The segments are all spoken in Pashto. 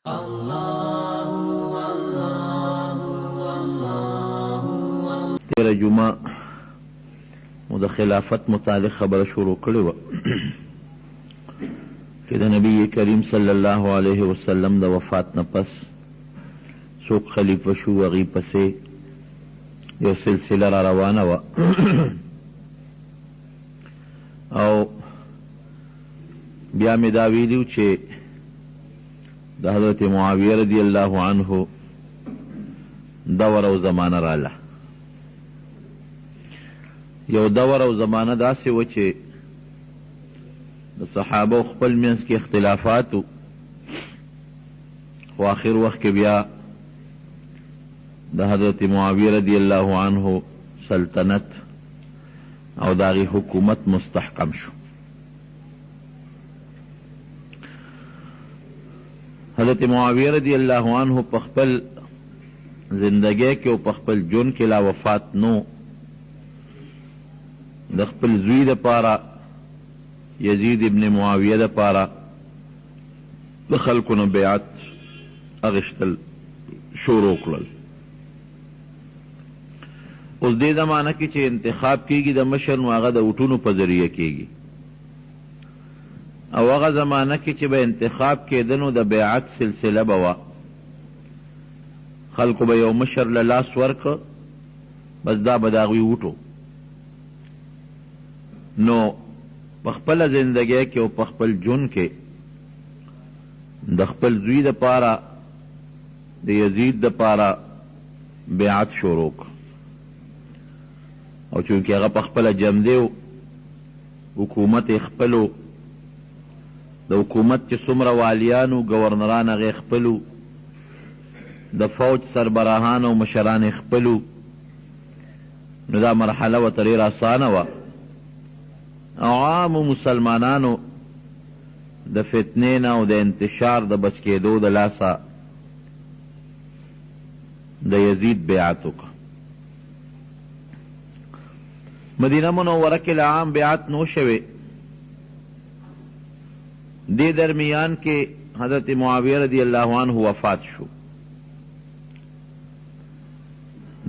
تیره جمعه مو د خلافت متعلق خبره شروع کړې وه چې د نبی کریم صلی الله علیه وسلم د وفات نه پس څوک خلیفه شو، هغې پسې یو سلسله را روانه وه او بیا مې دا ویلي چې د حضرت معاویه رضی الله عنه دور او زمانه راله. یو دور او زمانه داسې وه چې د صحابه خپل منځ کې اختلافات و، خو آخر وخت کې بیا د حضرت معاویه رضی الله عنه سلطنت او د هغې حکومت مستحکم شو. حضرت معاویه رضی الله عنه په خپل زندګۍ کې او په خپل ژوند کې لا وفات نو، د خپل زوی دپاره یزید ابن معاویه دپاره د خلکو نه بیعت اغشتل شروع کړل. اوس دې زمانه کې چې انتخاب کیږي د مشر، نو هغه د وټونو په ذریعه کیږي، او هغه زمانه کې چې به انتخاب کېده نو د بیعت سلسله به وه. خلکو به یو مشر له لاس ورکه، بس دا به د هغوی وټو. نو په خپله زندګۍ کې او په خپل ژوند کې د خپل زوی دپاره د یزید دپاره بیعت شروع کړ، او چونکې هغه په خپله جمدی و، حکومت یې خپلو، د حکومت چې څومره والیان و ګورنران هغې خپلو، د فوج سربراهان او مشران یې خپلو، نو دا مرحله ورته ډېره اسانه وه. او عامو مسلمانانو د فتنې نه او د انتشار د بچ کېدو د لاسه د یزید بیعت وکړه. مدینه منوره کې له عام بیعت نو شوې. دې درمیان کې حضرت معاویه رضی الله عنه وفات شو.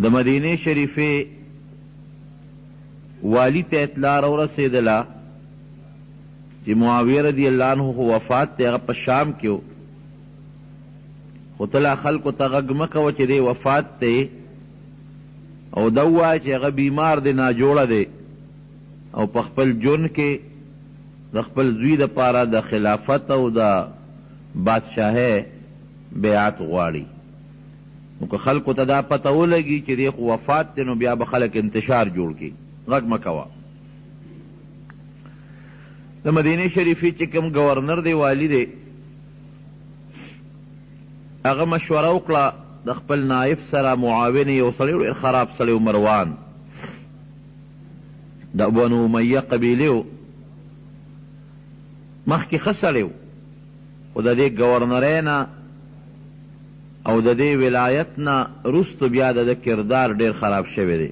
د مدینې شریفې والی ته اطلاع راورسېدله چې معاویه رضی الله عنه وفات دی، هغه په شام کې و، خو ته لا خلکو ته غږ مه کوه چې دی وفات دی، او دا ووایه چې هغه بیمار دی، ناجوړه دی، او په خپل ژوند کې د خپل زوی دپاره د خلافت او د بادشاهۍ بیعت غواړي. نو که خلکو ته دا پته ولګي چې دی خو وفات دی، نو بیا به خلک انتشار جوړ کړي، غږ مه کوه. د مدینې شریفې چې کوم گورنر دی، والی دی، هغه مشوره وکړه د خپل نایب سره، معاون یو سړی ډېر خراب سړی مروان د بنو امیه قبیلې و، مخکې ښه سړی و، خو د دې ګورنرۍ نه او د دې ولایت نه وروستو بیا د ده کردار ډېر خراب شوی دی.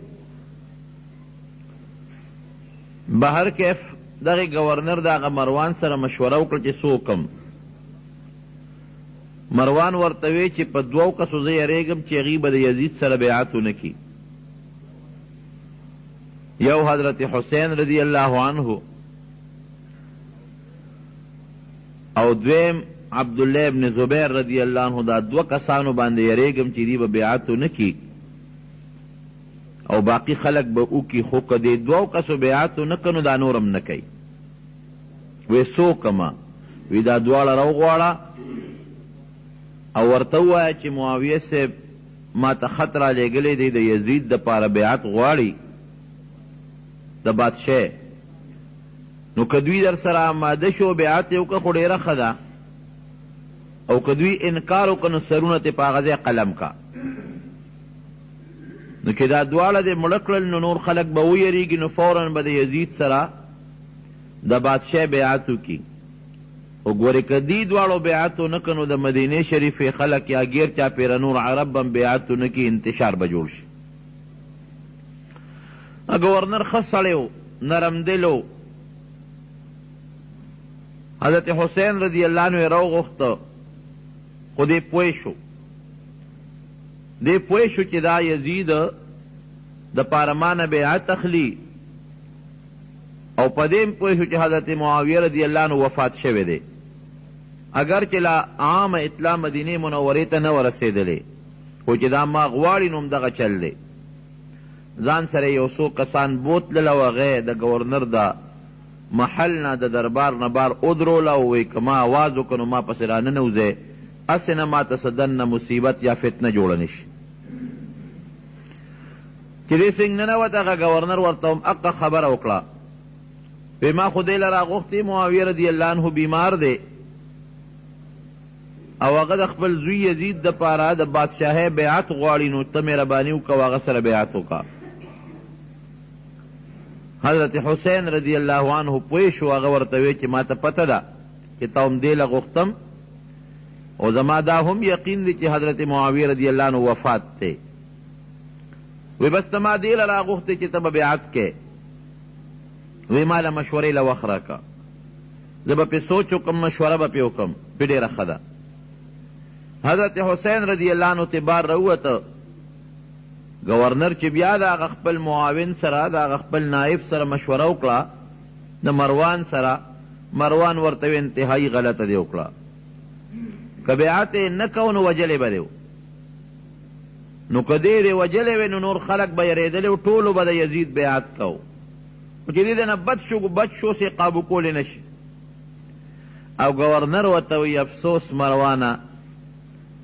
بهر کیف دغه گورنر د هغه مروان سره مشوره وکړه چې څه وکړم. مروان ورته وی چې په دوو کسو زه یریږم چې هغوی به د یزید سره بیعت ونه کړي. یو حضرت حسین رضی الله عنه او دویم عبدالله ابن زبیر رضی الله عنه. دا دوه کسانو باندې یریږم چې دوی به بیعت ونه کړي او باقی خلق به وکړي، خو که دې دوو کسو بیعت ونه کړي نو دا نورم نه کوي. وی څه وکړمه؟ وی دا دواړه راوغواړه او ورته ووایه چې معاویه صاحب ما ته خط را لېږلی دی، د یزید دپاره بیعت غواړي د بادشاه. نو که دوی در سره آماده شو بیعت یې وکړه خو ډېره ښه ده، او که دوی انکار وکړه نو سرونه ترې په هغه ځای قلم کا. نو که دا دواړه دې مړه کړل نو نور خلک به ویریږي، نو فوراً به د یزید سره د بادشاه بیعت وکړي. خو ګورې که دې دواړو بیعت ونه کړه نو د مدینې شریفې خلک یا ګیر چاپېره نور عرب هم بیعت ونه کړي، انتشار به جوړ شي. گورنر ښه سړی و، نرم دل و. حضرت حسین رضی الله عنه یې راوغوښته، خو دی پوه شو چې دا یزید د پاره مانه بیعت اخلي او په دې پوه شو چې حضرت معاویه رضی الله عنه وفات شوی دی، اگر چې لا عام اطلاع مدینه منورې ته نه ورسېدلې، خو چې دا ما غواړي نو همدغه چل دی. ځان سره یو څو کسان بوتلل او هغه د گورنر د محل نه د دربار نه بار ودروله او وایي که ما آواز وکړو نو ما پسې راننوځئ، هسې نه ماته څه دننه مصیبت یا فتنه جوړه نه شي. چې دې سنګ ننوت هغه گورنر ورته هم حقه خبره وکړه، وی ما خو دی له راغوښتې معاویه رضی الله عنه بیمار دی او هغه د خپل زوی یزید دپاره د بادشاهۍ بیعت غواړي، نو ته مهرباني وکړه هغه سره بیعت وکړه. حضرت حسین رضی الله عنه پوه شو، هغه ورته وی چې ما ته پته ده چې تا هم دې له غوښتم او زما دا هم یقین دی چې حضرت معاویه رضی الله عنه وفات دی. وی بس ته ما دې له راغوښتې چې ته به بیعت کې، وی ما له مشورې له وخت راکړه، زه به پې سوچ وکړم، مشوره به پې وکړم، پې ډېره ښه ده. حضرت حسین رضی الله عنه ته بار راووته، گورنر چې بیا د هغه خپل معاون سره د هغه خپل نائب سره مشوره وکړه د مروان سره، مروان ورته انتهایی غلطه دی وکړه، که بیعت یې نه کو نو وجلی به دی، نو که دې دې وجلی وی نو نور خلک به یېرېدلي و، ټولو به د یزید بیعت کو، خو چې دې نه بد شو سې قابو کولی نه شي. او گورنر ورته وی افسوس مروانه،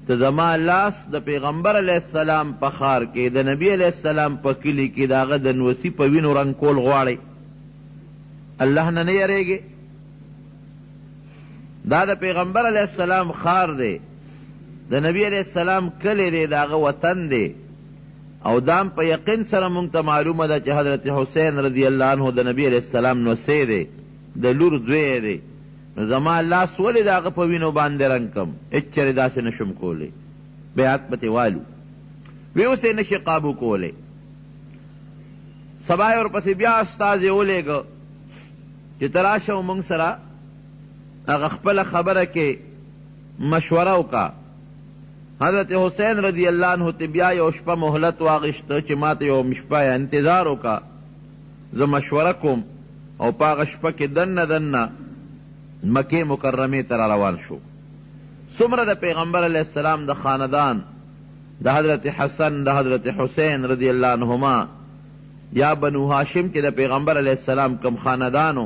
ته زما لاس د پیغمبر علیه السلام په ښار کې د نبی علیه السلام په کلي کې د هغه د نوسي په وینو رنګ کول غواړئ، الله نه نه یریږي؟ دا د پیغمبر علیه السلام ښار دی، د نبی علیه السلام کلی دی، د هغه وطن دی، او دام په یقین سره مونږ ته معلومه ده چې حضرت حسین رضی الله عنه د نبی علیه السلام نوسی دی، د لور زوی دی، نو زما لاس ولې د هغه په وینو باندې رنګ کم، هېڅ چېرې داسې نشم کولی، بیعت پتې والو. وی اوس یې نشي قابو کولی. سبا یې ورپسې بیا استازی ولیږه چې ته راشه او موږ سره هغه خپله خبره کې مشوره وکړه. حضرت حسین رضی الله عنه ته بیا یو شپه مهلت واغېسته چې ما ته یو شپه انتظار وکړه، زه مشوره کوم، او په هغه شپه کې دننه مکې مکرمې ته را روان شو. څومره د پیغمبر علیه السلام د خاندان د حضرت حسن د حضرت حسین رضی الله عنهما یا بنو هاشم کې د پیغمبر علیه السلام کم خاندانو،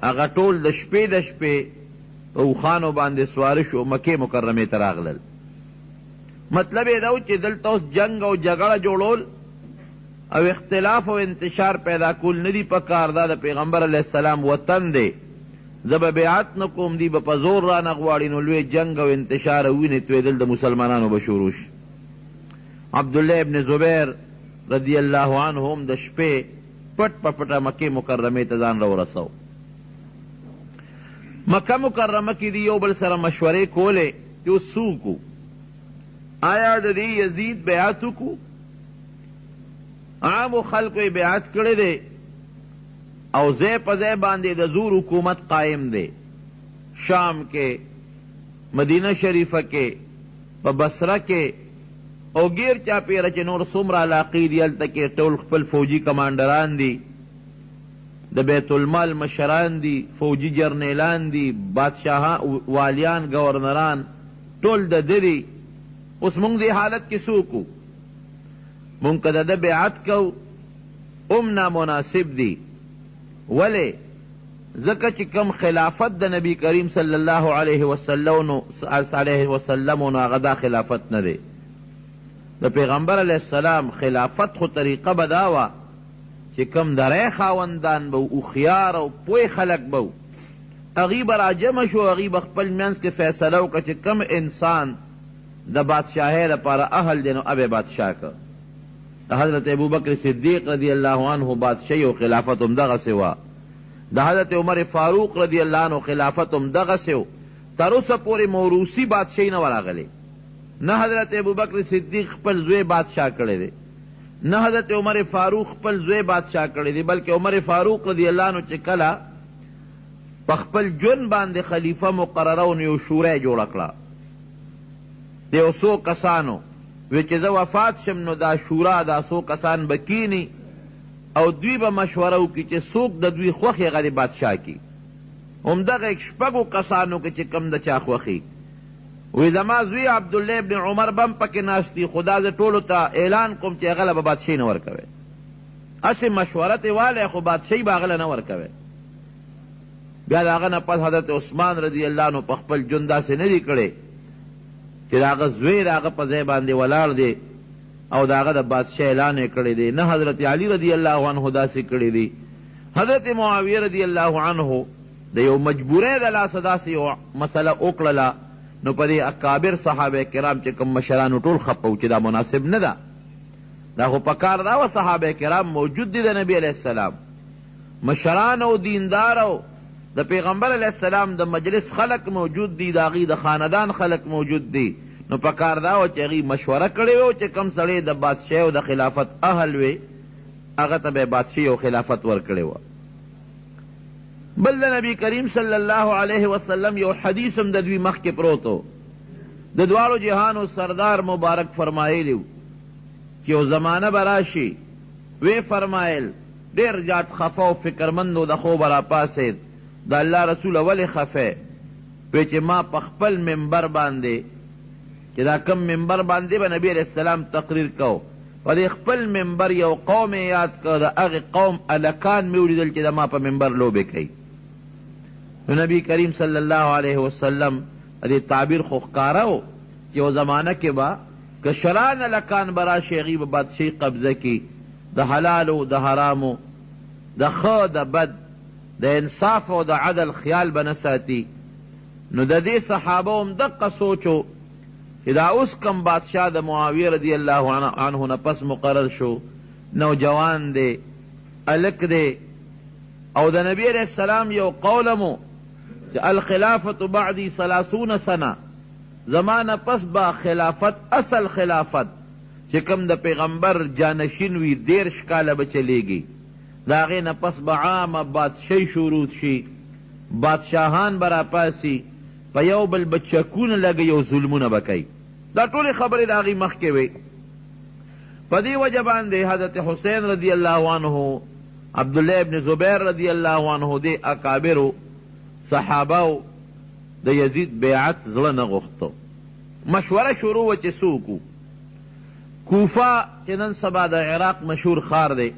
هغه ټول د شپې په اوښانو باندې سواره شو، مکې مکرمې ته راغلل. مطلب یې دا و چې دلته اوس جنگ او جګړه جوړول او اختلاف او انتشار پیدا کول نه دي پکار، دا د پیغمبر علیه السلام وطن دی، زه به بیعت نه کوم، دی به په زور رانه غواړي، نو لوی جنگ او انتشار او وینې تویدل د مسلمانانو به شروع شي. عبدالله ابن زبیر رضی الله عنه هم د شپې پټ په پټه مکې مکرمې ته ځان راورسو. مکه مکرمه کې دی یو بل سره مشورې کولې چې اوس څه وکړو، آیا د دې یزید بیعت وکړو؟ عامو خلکو یې بیعت کړی دی او ځای په ځای باندې د زور حکومت قائم دی، شام کې، مدینه شریفه کې، په بصره کې او غیر چاپیره چې نور څومره علاقې دي هلته کې ټول خپل فوجي کمانډران دي، د بیت المال مشران دي، فوجي جرنیلان دي، بادشاهان، والیان، گورنران ټول د ده دي. اوس مونږ دې حالت کې څه وکړو؟ مونږ که د ده بیعت کوو هم نامناسب دي. ولې؟ ځکه چې کم خلافت د نبی کریم صلی الله علیه وسلم نو هغه دا خلافت نه دی. د پیغمبر علیه السلام خلافت خو طریقه به دا وه چې کم درې خاوندان به هوښیار او پوه خلک به هغوی به راجمع شو، هغوی به خپل منځ کې فیصله وکړه چې کم انسان د بادشاهۍ لپاره اهل دی نو ابې بادشاه که. د حضرت ابوبکر صدیق رضی الله عنه بادشاهی او خلافت هم دغسې وه، د حضرت عمر فاروق رضی الله عنه خلافت هم دغسې و، تر اوسه پورې موروثي بادشاهي نه وراغلې، نه حضرت ابوبکر صدیق خپل زوی بادشاه کړی دی، نه حضرت عمر فاروق خپل زوی بادشاه کړی دی، بلکې عمر فاروق رضی الله عنه چې کله په خپل جون باندې خلیفه مقرره و نو یو شورا یې جوړه کړه، د یو څو کسانو وی چې زه وفات شم نو دا شورا دا څو کسان به کینی او دوی به مشوره وکړي چې څوک د دوی خوښ هغه د بادشاه کی همدغه شپږو کسانو کې چې کم د چا خوښي وی زما زوی عبدالله ابن عمر بم پکې ناست دي خدا زه ټولو ته اعلان کوم چې هغه له به بادشاهي نه ورکوئ هسې مشوره ترې والی خو بادشاهي به هغه له نه ورکوئ بیا د هغه نه پس حضرت عثمان رضی الله عنه په خپل ژوند داسې نه دي کړی چې د هغه زوی د هغه په ځای باندې ولاړ دی او د هغه د بادشاه اعلان یې کړی دی نه حضرت علی رضی الله عنه داسې کړی دی حضرت معاویه رضی الله عنه د یو مجبورۍ د لاسه داسې یو مسله وکړله نو په دې اکابر صحابه کرام چې کوم مشرانو ټول خپه و چې دا مناسب نه ده دا خو پکار دا و صحابه کرام موجود دي د نبی علیه السلام مشران او دیندار او د پیغمبر علیه السلام د مجلس خلق موجود دي د هغې د خاندان خلق موجود دي نو پکار دا و چې هغې مشوره کړې وه چې کم سړی د بادشاهۍ او د خلافت اهل وی هغه ته به بادشاهي او خلافت ورکړې وه بل د نبی کریم صلی الله علیه وسلم یو حدیث هم د دوی مخکې پروت و د دواړو جهانو سردار مبارک فرمایلی چې یو زمانه به راشي وی فرمایل ډېر زیات خفه او فکرمند و د خوبه راپاڅېد د الله رسول ولې خفه وی چې ما په خپل منبر باندې چې دا کم منبر باندې به نبی علیه السلام تقریر کو په دې خپل منبر یو قوم یاد کړ د هغې قوم الکان مې ولیدل چې د ما په منبر لوبې کوي نو نبی کریم صلی الله علیه وسلم دې تعبیر خو ښکاره و چې یو زمانه کې به کشران الکان به راشي هغې به بادشاهي قبضه کي د حلالو د حرامو د ښه د بد د انصاف او د عدل خیال به نه ساتي نو د دې صحابه هم دقه سوچ و چې دا اوس کم بادشاه د معاویه رضی الله عنه نه پس مقرر شو نوجوان دی الک دی او د نبی علیہ السلام یو قولمو چې الخلافت بعدی 30 سنه زمانه پس با خلافت اصل خلافت چې کم د پیغمبر جانشین وي 13 کاله به چلیږي د هغې نه پس به عامه بادشاهي شروع شي بادشاهان به راپاسي په یو بل به چکونه لګوي او ظلمونه به کوي دا ټولې خبرې د هغې مخکې وې په دې وجه باندې حضرت حسین رضی الله عنه عبدالله ابن زبیر رضی الله عنه دې اکابرو صحابهو د یزید بیعت زړه نه غوښته مشوره شروع وه چې څوک وو کوفه چې نن سبا د عراق مشهور ښار دی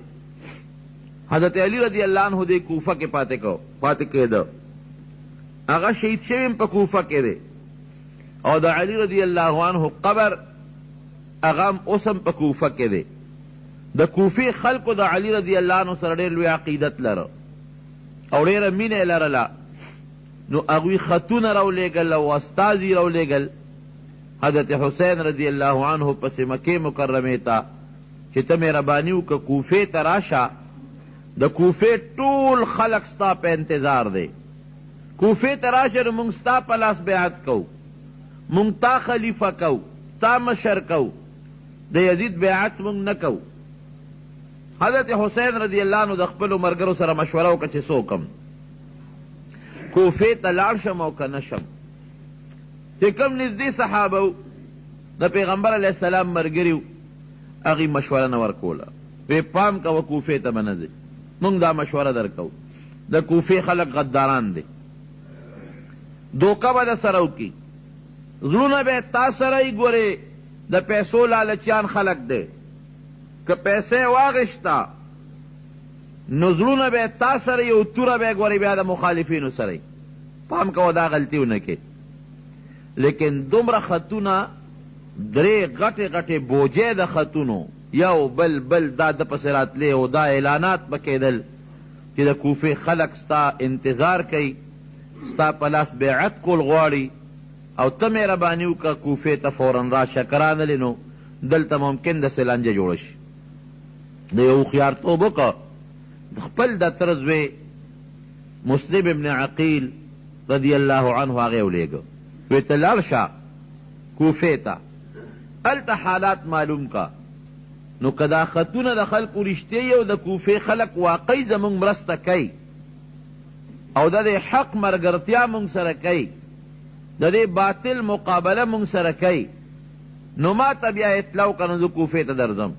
حضرت علی رضی الله عنه دې کوفه کې پاتې کېده هغه شهید شوی په کوفه کې دی او د علی رضی الله عنه قبر هغه هم اوس هم په کوفه کې دی د کوفې خلکو د علی رضی الله عنه سره ډېر لوی عقیدت لره او ډېره مینه یې لرله نو هغوی خطونه راولېږل او استازي راولېږل حضرت حسین رضی الله عنه پسې مکې مکرمې ته چې ته مهرباني وکړه کوفې ته راشه د کوفې ټول خلق ستا په انتظار دی کوفې ته راشه نو موږ ستا په لاس بیعت کوو موږ تا خلیفه کوو تا مشر کوو د یزید بیعت موږ نه کوو حضرت حسین رضی الله عنه د خپلو ملګرو سره مشوره وکړه چې څه وکړم کوفې ته لاړ شم او که نه شم چې کوم نږدې صحابه و د پیغمبر علیه السلام ملګري و هغې مشوره نه ورکوله وی پام کوه کوفې ته به نه ځې موږ دا مشوره درکوو د کوفې خلک غداران دی دوکه به د سره وکړي زړونه به تا سره یې ګورې د پیسو لالچیان خلک دی که پیسې واغشته نو زړونه به تا سره یو توره به یې ګورې بیا د مخالفینو سره پام کوه دا غلطي ونه کې لیکن دومره خطونه درې غټې غټې بوجې د خطونو یو بل دا د پسې راتلې او دا اعلانات به کېدل چې د کوفې خلک ستا انتظار کوي ستا په لاس بیعت کول غواړي او ته مهرباني وکړه کوفې ته فورا راشه که رانلې نو دلته ممکن د سلانجه جوړه شي د یو هوښیارتوب وکړه خپل د تره زوی مسلم ابن عقیل رضی الله عنه هغې ولېږه وی ته لاړ شه کوفې ته هلته حالات معلوم کا نو که دا خطونه د خلکو رښتیا او د کوفې خلک واقعي زموږ مرسته کوي او د دې حق مرګرتیا موږ سره کوي د دې باطل مقابله موږ سره کوي نو ما ته بیا اطلاع وکړه نو زه کوفې ته درځم.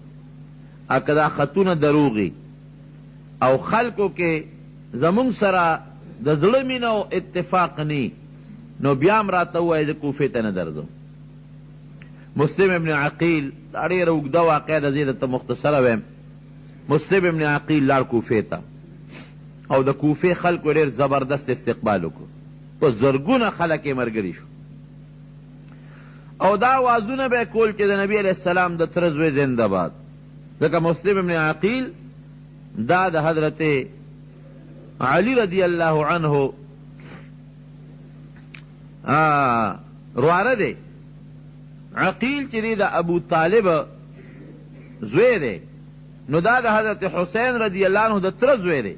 که دا خطونه دروغي او خلکو کې زمونږ سره د زړه مینه او اتفاق نی نو بیا هم راته ووایه زه کوفې ته نه درځم. مسلم ابن عقیل دا ډېره اوږده واقعه ده، زه یې درته مختصره ویم. مسلم ابن عقیل لاړ کوفې ته او د کوفې خلکو ډېر زبردست استقبال وکړو، په زرګونه خلک یې ملګري شو او دا آوازونه به یې کول چې د نبي علیه السلام د تره زوی زنده باد. ځکه مسلم ابن عقیل دا د حضرت علی رضی الله عنه رواره دی. عقیل چې دی د ابو طالب زوی دی، نو دا د حضرت حسین رضی الله عنه د تره زوی دی،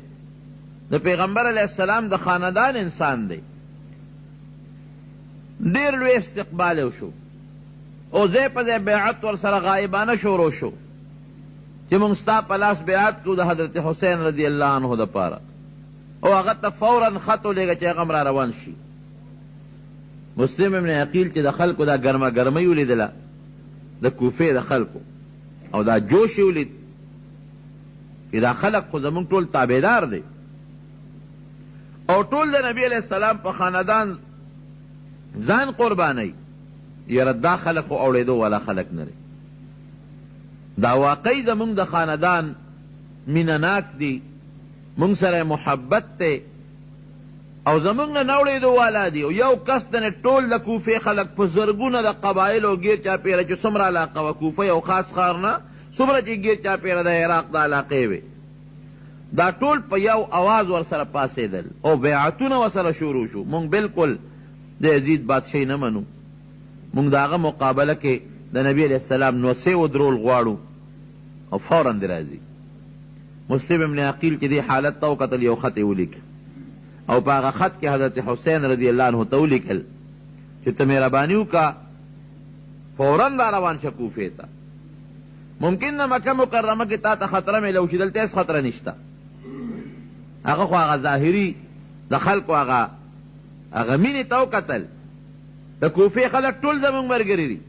د پیغمبر علیه السلام د خاندان انسان دی. ډېر لوی استقبال وشو او ځای په ځای بیعت ورسره غایبانه شروع شو چې موږ ستا په لاس بیعت کوو د حضرت حسین رضی الله عنه دپاره، او هغه ته فورا خط ولېږه چې هغه هم را روان شي. مسلم ابن عقیل چې د خلکو دا ګرمه ګرمۍ ولیدله د کوفې د خلکو او دا جوش یې ولید چې دا خلک خو زمونږ ټول تابعدار دی او ټول د نبی علیه السلام په خاندان ځان قربانوي، یاره دا خلک خو اورېدو والا خلک نه دی. دا واقعي زمونږ د خاندان مینه ناک دی، مونږ سره محبت دی او زمونږ نه اورېدو والا دی. او یو کس ته ټول د کوفې خلک په زرګونه د قبایلو ګیر چاپېره چې څومره علاقه وه، کوفه یو خاص ښار نه، څومره چې ګیر چاپېره د عراق د علاقې وې، دا ټول په یو اواز ورسره پاسېدل او بیعتونه ورسره شروع شو. مونږ بالکل د یزید بادشاهي نه منو، مونږ د هغه مقابله کې د نبی علیه السلام نوسې ودرول غواړو او فورا دې راځي. مسلم ابن عقیل چې دې حالت ته وکتل، یو خط یې ولیکه او په هغه خط کې حضرت حسین رضی الله عنه ته ولیکل چې ته مهرباني وکړه فورا را روان شه کوفې ته. ممکن نه مکه مکرمه کې تا ته خطره میلو شي، دلته هېڅ خطره نشته. هغه خو هغه ظاهري د خلکو هغه مینې ته وکتل. د کوفې خلک ټول زمونږ ملګري دي،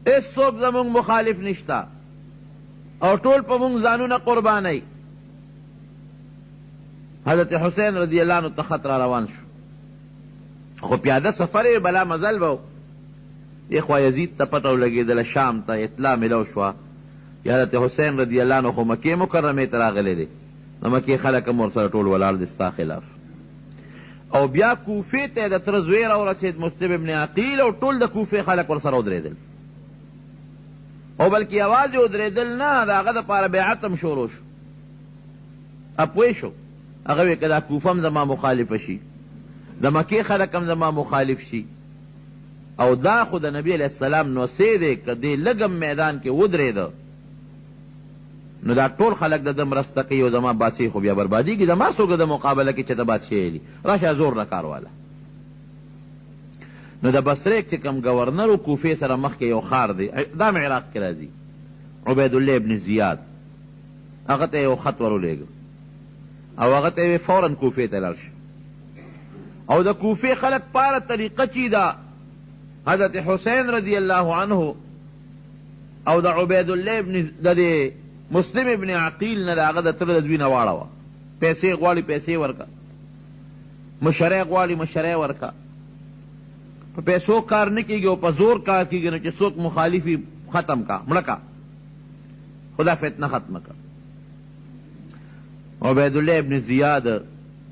هېڅوک زمونږ مخالف نشته او ټول په مونږ ځانونه قربانوي. حضرت حسین رضی الله عنه ته خط را روان شو، خو پیاده سفر یې بلا مزل به و. دې خوا یزید ته پته ولګېدله، شام ته اطلاع میلو شوه چې حضرت حسین رضی الله عنه خو مکې مکرمې ته راغلی دی، د مکې خلک هم ورسره ټول ولاړ دي ستا خلاف. او بیا کوفې ته د تره زوی راورسېد مسلم ابن عقیل او ټول د کوفې خلک ورسره ودرېدل او بلکې یوازې ودرېدل نه، د هغه دپاره بیعت هم شروع شو. اپوی شو هغه وی که دا کوفه هم زما مخالفه شي، د مکې خلک هم زما مخالف شي، او دا خو د نبی علیه السلام نوسې دی، که دې لږم میدان کې ودرېده نو دا ټول خلک د ده مرسته کوي او زما بادشاهي خو بیا بربادېږي. زما څوک د مقابله کې چې ته بادشاهي لي، راشه زور نه کار واله. نو د بصرې چې کوم ګورنر و کوفې سره مخکې یو ښار دی، دا م عراق کې راځي، عبیدالله ابن زیاد، هغه ته یو خط ورولېږه او هغه ته یې فورا کوفې ته لاړ شه. او د کوفې خلک پاره طریقه چې ده حضرت حسین رضی الله عنه او د عبیدالله ابن د مسلم ابن عقیل نه د هغه د تره د دوی نه واړوه. پیسې غواړي پیسې ورکه، مشرۍ غواړي مشرۍ ورکه. په پیسو کار نه کېږي او په زور کار کېږي، نو چې څوک مخالفي ختم کا، مړه کا، خدا فتنه ختمه کا. عبیدالله ابن زیاد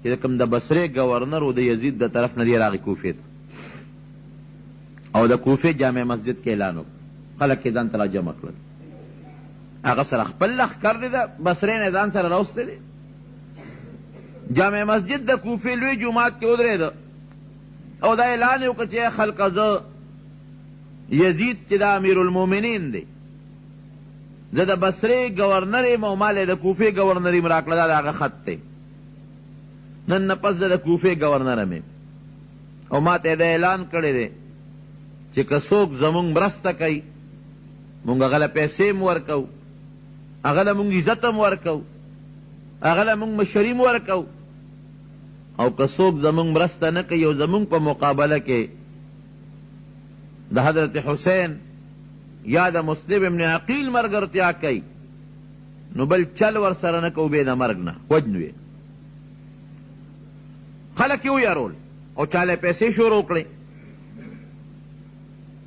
چې کوم د بصرې گورنر و د یزید د طرف نه دی راغی کوفې ته او د کوفې جامع مسجد کې اعلان وکړ، خلک یې ځان ته را جمع کړل. هغه سره خپل لښکر دی، د بصرې نه ځان سره راوستی دی. جامع مسجد د کوفې لوی جومات کې ودرېده او دا اعلان یې وکړ چې خلکه زه یزید چې د امیرالمؤمنین دی، زه د بصرې گورنر یم او مال یې د کوفې گورنري م راکړه، دا د هغه خط دی. نن نه پس زه د کوفې گورنر یم او ما ته یې دا اعلان کړی دی چې که څوک زمونږ مرسته کوي مونږ هغه له پیسې م ورکوو، هغه له مونږ عزت هم ورکوو، هغه له مونږ مشري م ورکوو، او که څوک زمونږ مرسته نه کوي او زمونږ په مقابله کې د حضرت حسین یا د مسلم ابن عقیل مرګرتیا کوي نو بل چل ور سره نه کوو بې د مرګ نه وجنو یې خلک یې ویرول او چاله پیسې شروع کړې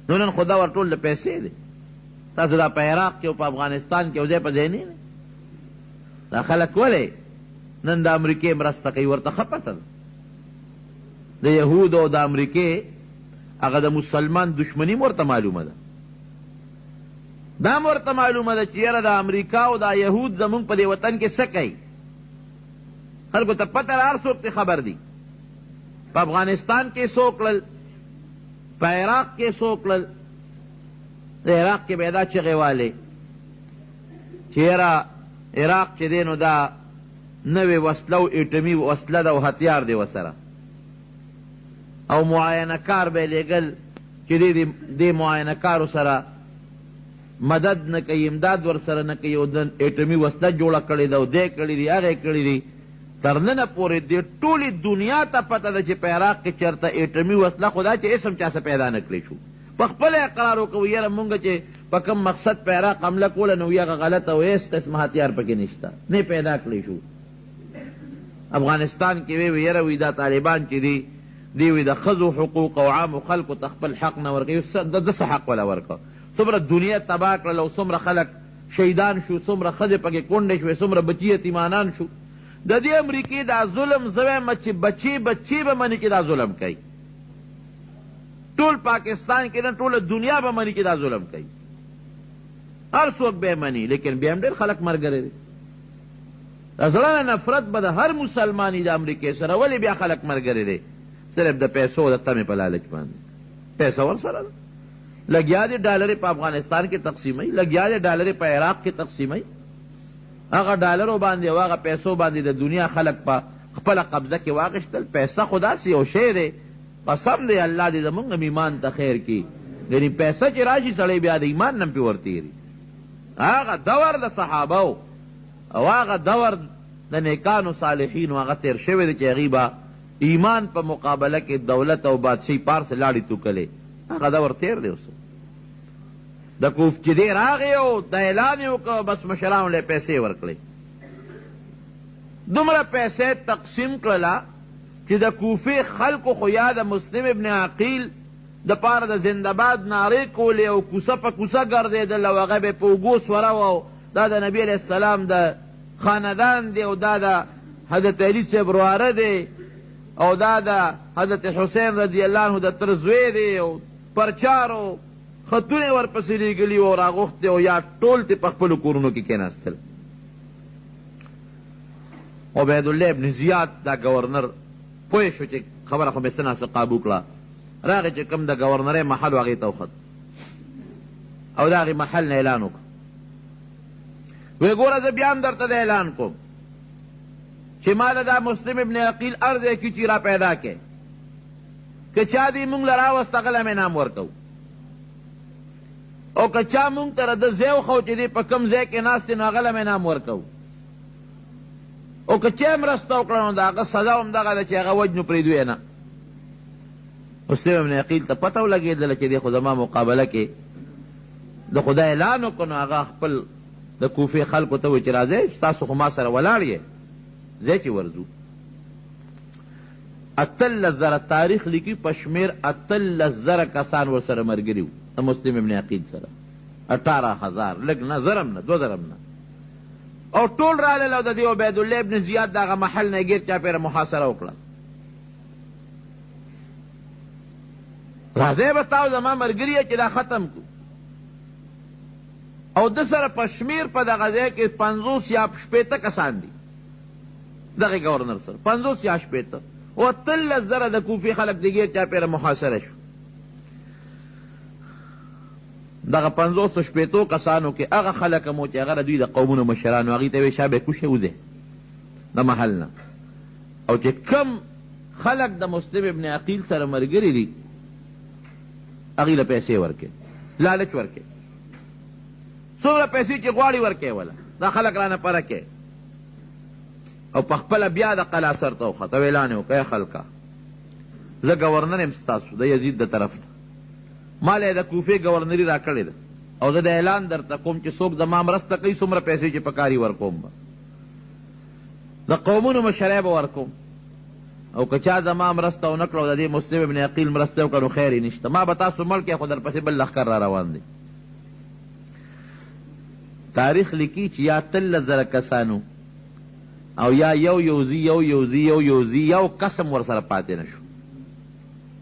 نو نن خدا ور ټول د پیسې دی تاسو دا په عراق کې او په افغانستان کې یو ځای په ځای نه دا خلک ولې نن د امریکې مرسته کوي ورته ښه پته ده د یهودو او د امریکې هغه د مسلمان دشمني م ورته معلومه ده دا م ورته معلومه ده چې یاره د امریکا او د یهود زمونږ په دې وطن کې څه کوي خلکو ته پته ده هر څوک ته خبر دي په افغانستان کې څو کړل په عراق کې څو کړل د عراق کې به دا چغې والې چې یاره عراق چې دی نو دا نوې وسله او ایټمي وسله ده او هتیار دی ورسره او معاینه کار به یې لېږل چې دې معاینه کارو سره مدد نه کوي امداد ورسره نه کوي او د ایټمي وسله جوړه کړې ده او دی کړي دي هغه یې کړي دي تر ننه پورې دې ټولې دنیا ته پته ده چې په عراق کې چېرته ایټمي وسله خو دا چې اسم چا څه پیدا نه کړی شو په خپله اقرار وکوو یاره مونږ چې په کوم مقصد په عراق حمله کوله نو هغه غلطه او هېڅ قسمه هتیار پکې نشته نه پیدا کړی شو افغانستان کې وی یاره وي دا طالبان چې دي دی وی د ښځو حقوق او عامو خلکو ته خپل حق نه ورکوي د څه حق ولا ورکړه څومره دنیا تباه کړل او څومره خلک شهیدان شو څومره ښځې پکې کونډې شوې څومره بچي یتیمانان شو د دې امریکې دا ظلم زه وایم چې بچي به مني کې دا ظلم کوي ټول پاکستان کې نه ټوله دنیا به مني کې دا ظلم کوي هر څوک به مني لیکن بیا هم ډېر خلک ملګري دي د زړه نه نفرت به د هر مسلماني د امریکې سره ولې بیا خلک ملګري دي صرف د پیسو د تمې په لالچ باندې پیسه ورسره ده لګیا دي ډالرې په افغانستان کې تقسیموي لګیا دي ډالرې په عراق کې تقسیموي هغه ډالرو باندې او هغه پیسو باندې د دنیا خلک په خپله قبضه کې واخیستل پیسه خو داسې یو شی دی قسم دی الله دې زمونږ هم ایمان ته خیر کړي یعنې پیسه چې راشي سړی بیا د ایمان نه هم پې ورتېري هغه دور د صحابو او هغه دور د نیکانو صالحینو هغه تېر شوی دی چې هغوی به ایمان په مقابله کې دولت او بادشاهي پار سے لاړې توکلې هغه دور تېر دی اوس د کوف چې دی راغی او د اعلان یې وکړه بس مشرانو له پیسې ورکړې دومره پیسې تقسیم کړله چې د کوفې خلکو خو یا د مسلم ابن عقیل د پاره د زنده‌باد نارې کولې او کوڅه په کوڅه ګرځېدل او هغه به په اوږو سوره او دا د نبي علیه السلام د خاندان دی او دا د حضرت علي صاحب ورواره دی او دا د حضرت حسین رضی الله عنه د تره زوی دی او پرچارو خطونه ورپسې لیږلي او راغوښتې او یا ټول تې په خپلو کورونو کې کېناستل عبیدالله ابن زیاد دا گورنر پوه شو چې خبره خو مې څه ناسه قابو کړه راغی چې کوم د گورنرۍ محل و هغې ته وخت او د هغې محل نه اعلان وکړه وی ګوره زه بیا هم درته د اعلان کوم چې ما دا مسلم ابن عقیل هر ځای کې چې را پیدا کې که چا دې مونږ له راوست هغه له مې انعام ورکوو او که چا مونږ ته د ځای وښو چې دې په کوم ځای کې ناست دی نو هغه له مې انعام ورکوو او که چا مرسته وکړه نو د هغه سزا هم دغه ده چې هغه وجنو پرېږدو یې نه مسلم ابن عقیل ته پته ولګېدله چې دی خو زما مقابله کې د خدای اعلان وکړو نو هغه خپل د کوفې خلکو ته وایي چې راځئ ستاسو خو ما سره ولاړ یې ځای چې ورځو 18,000 تاریخ لیکي په شمېر 18,000 کسان ورسره ملګري وو د مسلم ابن عقیل سره 18,000 لږ نه زرم نه 2,000 نه او ټول رالل او د دې عبیدالله ابن زیاد د هغه محل نه ګیر چاپېره محاصره وکړه راځئ به تاسو زما ملګري یې چې دا ختم کړو او د سره په شمېر په دغه ځای کې 50 یا 60 کسان دي دغه گورنر سره 50 یا 60 او 18,000 د کوفې خلک د ګیر چاپېره محاصره شو دغه 50 شپېتو کسانو کې هغه خلک هم چې هغه د دوی د قومونو مشرانو هغوی ته ویې شا به کوشې وځې د محل نه او چې کم خلک د مسلم ابن عقیل سره ملګري دي هغوی له پیسې ورکې لالچ ورکې څومره پیسې چې غواړي ورکې وله دا خلک رانه پره کې او په خپله بیا د قلا سر ته وخت او اعلان یې وکړه ای خلکه زه ګورنر یم ستاسو د یزید د طرف نه ما له یې د کوفې ګورنري را کړې ده او زه د اعلان درته کوم چې څوک زما مرسته کوي څومره پیسې چې پکاري ورکوم به د قومونو مشرۍ به ورکوم او که چا زما مرسته ونه کړه او د دې مسلم ابن عقیل مرسته وکړه نو خیر یې نشته ما به تاسو مړ کړئ خو درپسې بل لښکر را روان دی تاریخ لیکي چې یا 13,000 کسانو او یا یو قسم ور سره پاتې نه شو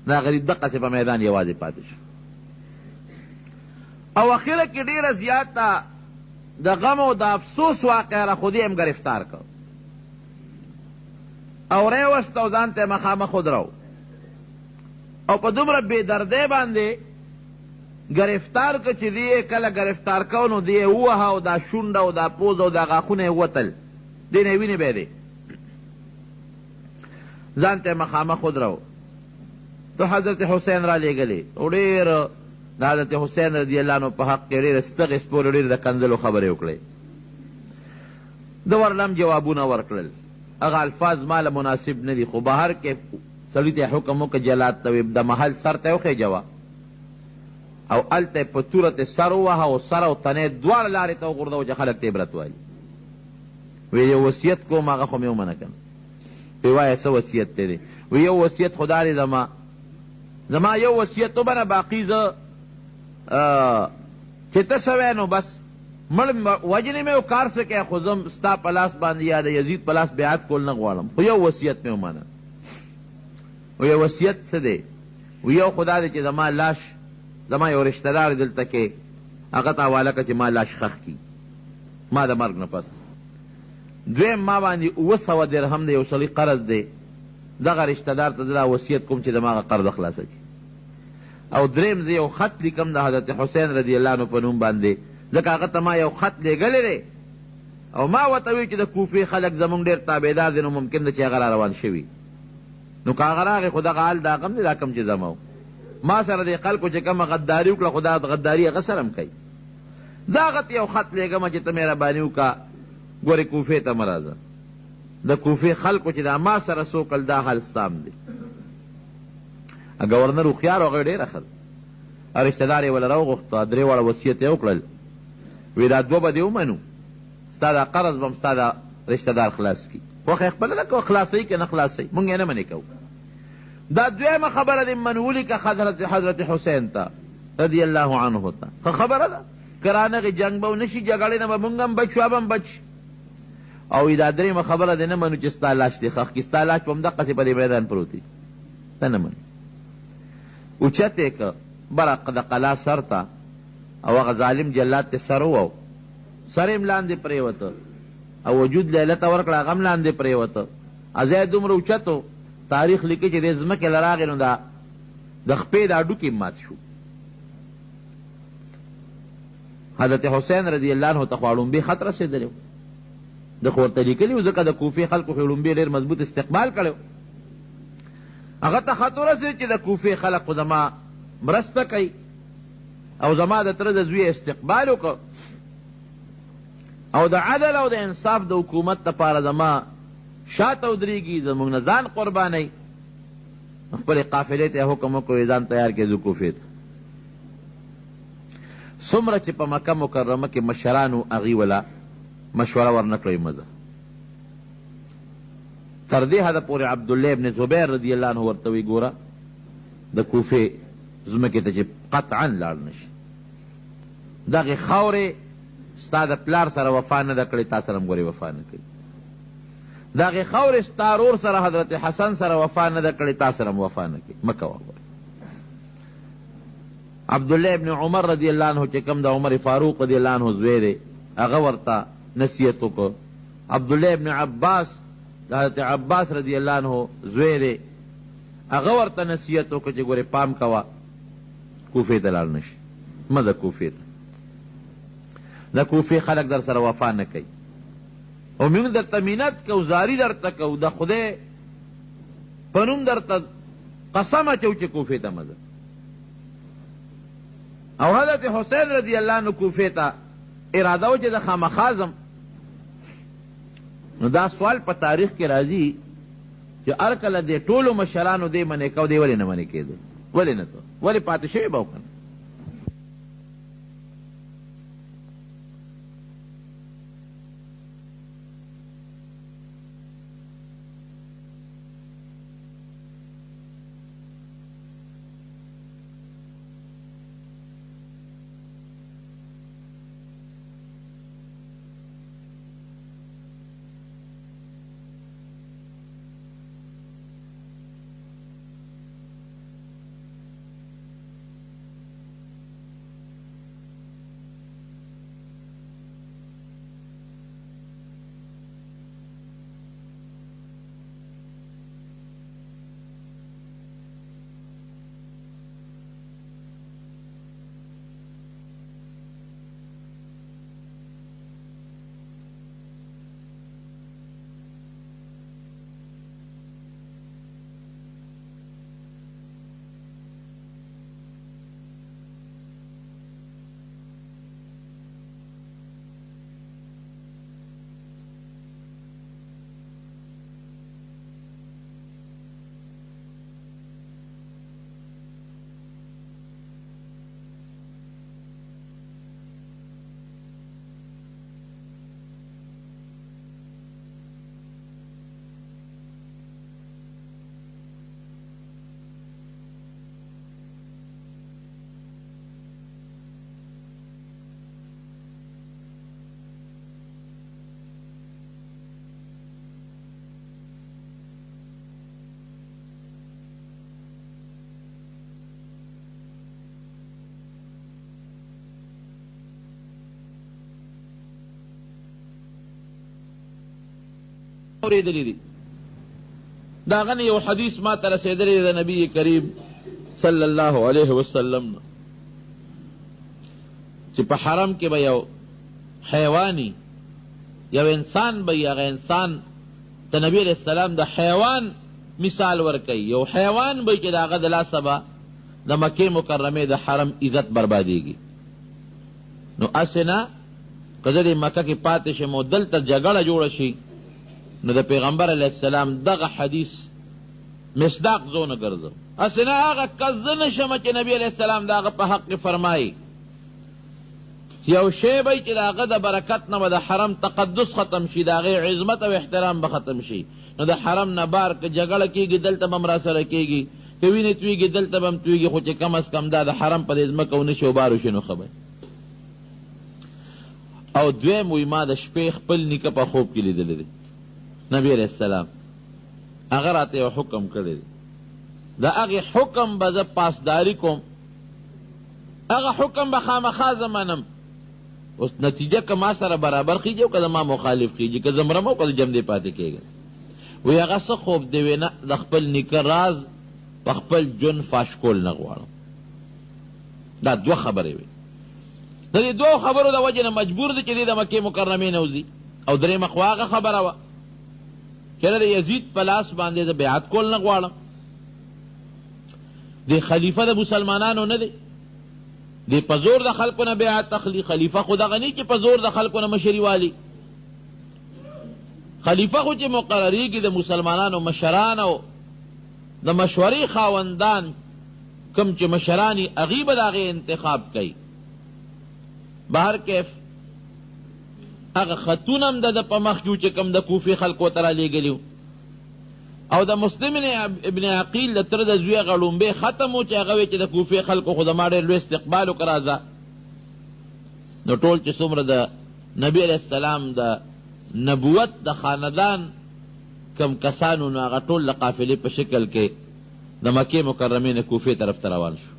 دا غریب دقسې په میدان یوازې پاتې شو او اخره کې ډېره زیاته د غم او د افسوس واقعه را خودی هم گرفتار کړ او ریوست او ځان ته مخامخ ودرو او په دومره بې دردۍ باندې گرفتار که چې دی کله گرفتار کو نو دی ووهه او دا شونډه او دا پوز او دا غاښونه یې وتل دی نه وینې به دی ځان ته مخامخ ودرو تو حضرت حسین را لیږلې او ډېر د حضرت حسین رضی الله عنه په حق کې ډېرې ستغې سپورې ډېرې د کنځلو خبرې وکړې د ورلم جوابونه ورکړل هغه الفاظ ماله مناسب نه دي خو بهر کې سړي ته حکم وکړه جلاد ته د محل سر ته وخېجوه او هلته په توره ته سر ووهه او سر او تنې دواړه لارې ته وغورځوه چې خلک ته عبرت وایي وی یو وصیت کوم هغه خو مې ومنه که نه وی وایه څه وصیت دی دی وی یو وصیت خو دا دی زما یو وصیت وبنه باقي زه چې ته سوی نو بس مړ وجنې مې او کار څه کوې خو زه ستا په لاس باندې یا د یزید په لاس بیعت کول نه غواړم خو یو وصیت مې ومنه وی وصیت څه دی وی یو خو دا دی چې زما لاش زما یو رشته دار دلته کې هغه ته حواله کړه چې ما لاش خښ کړي ما د مرګ نه پس دویم ما باندې 900 درهم د یو سړي قرض دی دغه رشته دار ته دا وصیت کوم چې د ما هغه قرض خلاصه کړي او دریم زه یو خط لیکم د حضرت حسین رضی الله عنه په نوم باندې ځکه هغه ته ما یو خط لیږلی دی او ما ورته وی چې د کوفې خلک زمونږ ډېر تابعدار دي نو ممکن ده چې هغه را روان شوي نو که هغه راغی خو دغه حال دا غم دی دا کم چې زما و ما سره د خلکو چې کومه غداري وکړه خو دا غداري هغه سره هم کوي زه هغه ته یو خط لیږم چې ته مهرباني وکړه ګورې کوفې ته مه راځه د کوفې خلکو چې دا ما سره څوکل دا حال ستا هم دی ګورنر هوښیار هغه ډېره ښه ده رشته دار یې وله راوغوښته 3 واړه وصیت یې وکړل وی دا 2 به دې ومنو ستا دا قرض به هم ستا دا رشته دار خلاص کړي خوښه یې خپله ده که خلاصوي که نه خلاصوي مونږ یې نه منې کوو دا دویمه خبره دې منولي که حضرت حسین ته رضی الله عنه ته ښه خبره ده که رانغې جنګ به ونشي جګړې نه به مونږ هم بچ شو هغه هم بچ او دا درېیمه خبره دې نه منو چې ستا لاش دې ښخ کړي ستا لاش به همدقسې په دې میدان پروت وي ته نه منو اوچت یې که بره د قلا سر ته او هغه ظالم جلاد ته سر وو سر یې لاندې پرېوته او وجود لیله ته ورکړه هغه هم لاندې پرېوته ځای دومره اوچت و تاریخ لیکي چې دې ځمکې له راغې نو د خپې دا ډوکې مات شو حضرت حسین رضی الله عنه ته خو اړومبې خط رسېدلی و ده خو ورته لیکلي و ځکه د کوفې خلکو خو اړومبې ډېر مضبوط استقبال کړی و هغه ته خط ورسېد چې د کوفې خلک خو زما مرسته کوي او زما د تره د زوی استقبال وکړه او د عدل او د انصاف د حکومت دپاره زما شاته ودرېږي زموږ نه ځان قربانوي خپلې قافلې ته یې حکم وکړو ځان تیار کړې ځو کوفې ته څومره چې په مکه مکرمه کې مشرانو هغې وله مشوره ورنه کړئ مزه تر دې حده پورې عبدالله ابن زبیر رضی الله عنه ورته وی ګوره د کوفې ځمکې ته چې قطعا لاړ نشي دغې خاورې ستا د پلار سره وفا نه ده کړې تا سره هم ګورې وفا نه کوي دغې خاورې ستا ورور سره حضرت حسن سره وفا نه ده کړې تا سره هم وفا نه کوي مه کوه عبدالله ابن عمر رضی الله عنه چې کوم د عمر فاروق رضی الله عنه زوی دی هغه ورته نصیحت وکړو عبدالله ابن عباس د حضرت عباس رضی الله عنه زوی دی هغه ورته نصیحت وکړو چې ګورې پام کوه کوفې ته لاړ نشي مه ځه کوفې ته د کوفې خلک در سره وفا نه کوي او موږ درته منت کوو زاري درته کوو د خدای په نوم درته قسم اچو چې کوفې ته مه ځه او حضرت حسین رضی الله عنه کوفې ته اراده و چې د خامخا ځم نو دا سوال په تاریخ کې راځي چې هر کله دې ټولو مشرانو دې منې کو دې ولې نه منې کېده ولې نه ته ولې پاتې شوی به وکنه اوریدلی دي. دا غنه یو حدیث ما ته رسېدلی د نبی کریم صلی الله علیه وسلم چې په حرم کې به یو حیوانی یو انسان به هغه انسان ته نبی علیہ السلام د حیوان مثال ورکوي. یو حیوان به چې د هغه د لاسه به د مکې مکرمې د حرم عزت بربادېږي. نو اسې نه که زه د مکه کې پاتې شم او دلته جګړه جوړه شي نو د پیغمبر علیه السلام دغه حدیث مصداق زو نه ګرځم. اسې نه هغه کس زه نشم چې نبی علیه السلام د هغه په حق کې فرمایي یو شی به چې د هغه د برکت نه به د حرم تقدس ختم شي، د هغې عظمت او احترام به ختم شي. نو د حرم نه بار که جګړه کېږي دلته به هم را سره کېږي، که وینې تویږي دلته به هم تویږي، خو چې کم از کم دا د حرم په دې ځمکه ونه شي او بار وشي نو ښه به. او دویم وایي ما د شپې خپل نیکه په خوب کې لیدلی دی نبی علیه السلام، هغه راته یو حکم کړی دی، د هغې حکم به زه پاسداري کوم، هغه حکم به خامخا زه منم. اوس نتیجه که ما سره برابر خیږي او که زما مخالف خیږي، که زه مرم او که زه جمدې پاتې کېږم. وی هغه څه خوب دی؟ وی نه، د خپل نیکه راز په خپل ژوند فاش کول نه غواړم. دا دوه خبرې وي. د دې دوو خبرو د وجې نه مجبور دی چې دی د مکې مکرمې نه وځي. او درېیمه خو هغه خبره وه چې د یزید په لاس باندې زه بیعت کول نه غواړم. دی خلیفه د مسلمانانو نه دی، دی په زور د خلکو نه بیعت اخلي. خلیفه خو دغه نه چې په زور د خلکو نه مشري والي. خلیفه خو چې مقرریږي د مسلمانانو مشران او د مشورې خاوندان کم چې مشرانی هغوی به د هغې انتخاب کوي. بهر کیف هغه خطونه هم د ده په مخ کې چې کوم د کوفې خلکو ته رالیږلي وو، او د مسلم ابن عقیل د تره د زوی هغه لومبی ختم و چې هغه وی چې د کوفې خلکو خو زما ډېر لوی استقبال وکړه راځه. نو ټول چې څومره د نبی علیه السلام د نبوت د خاندان کم کسانو نو هغه ټول د قافلې په شکل کې د مکې مکرمې نه کوفې طرف ته روان شو.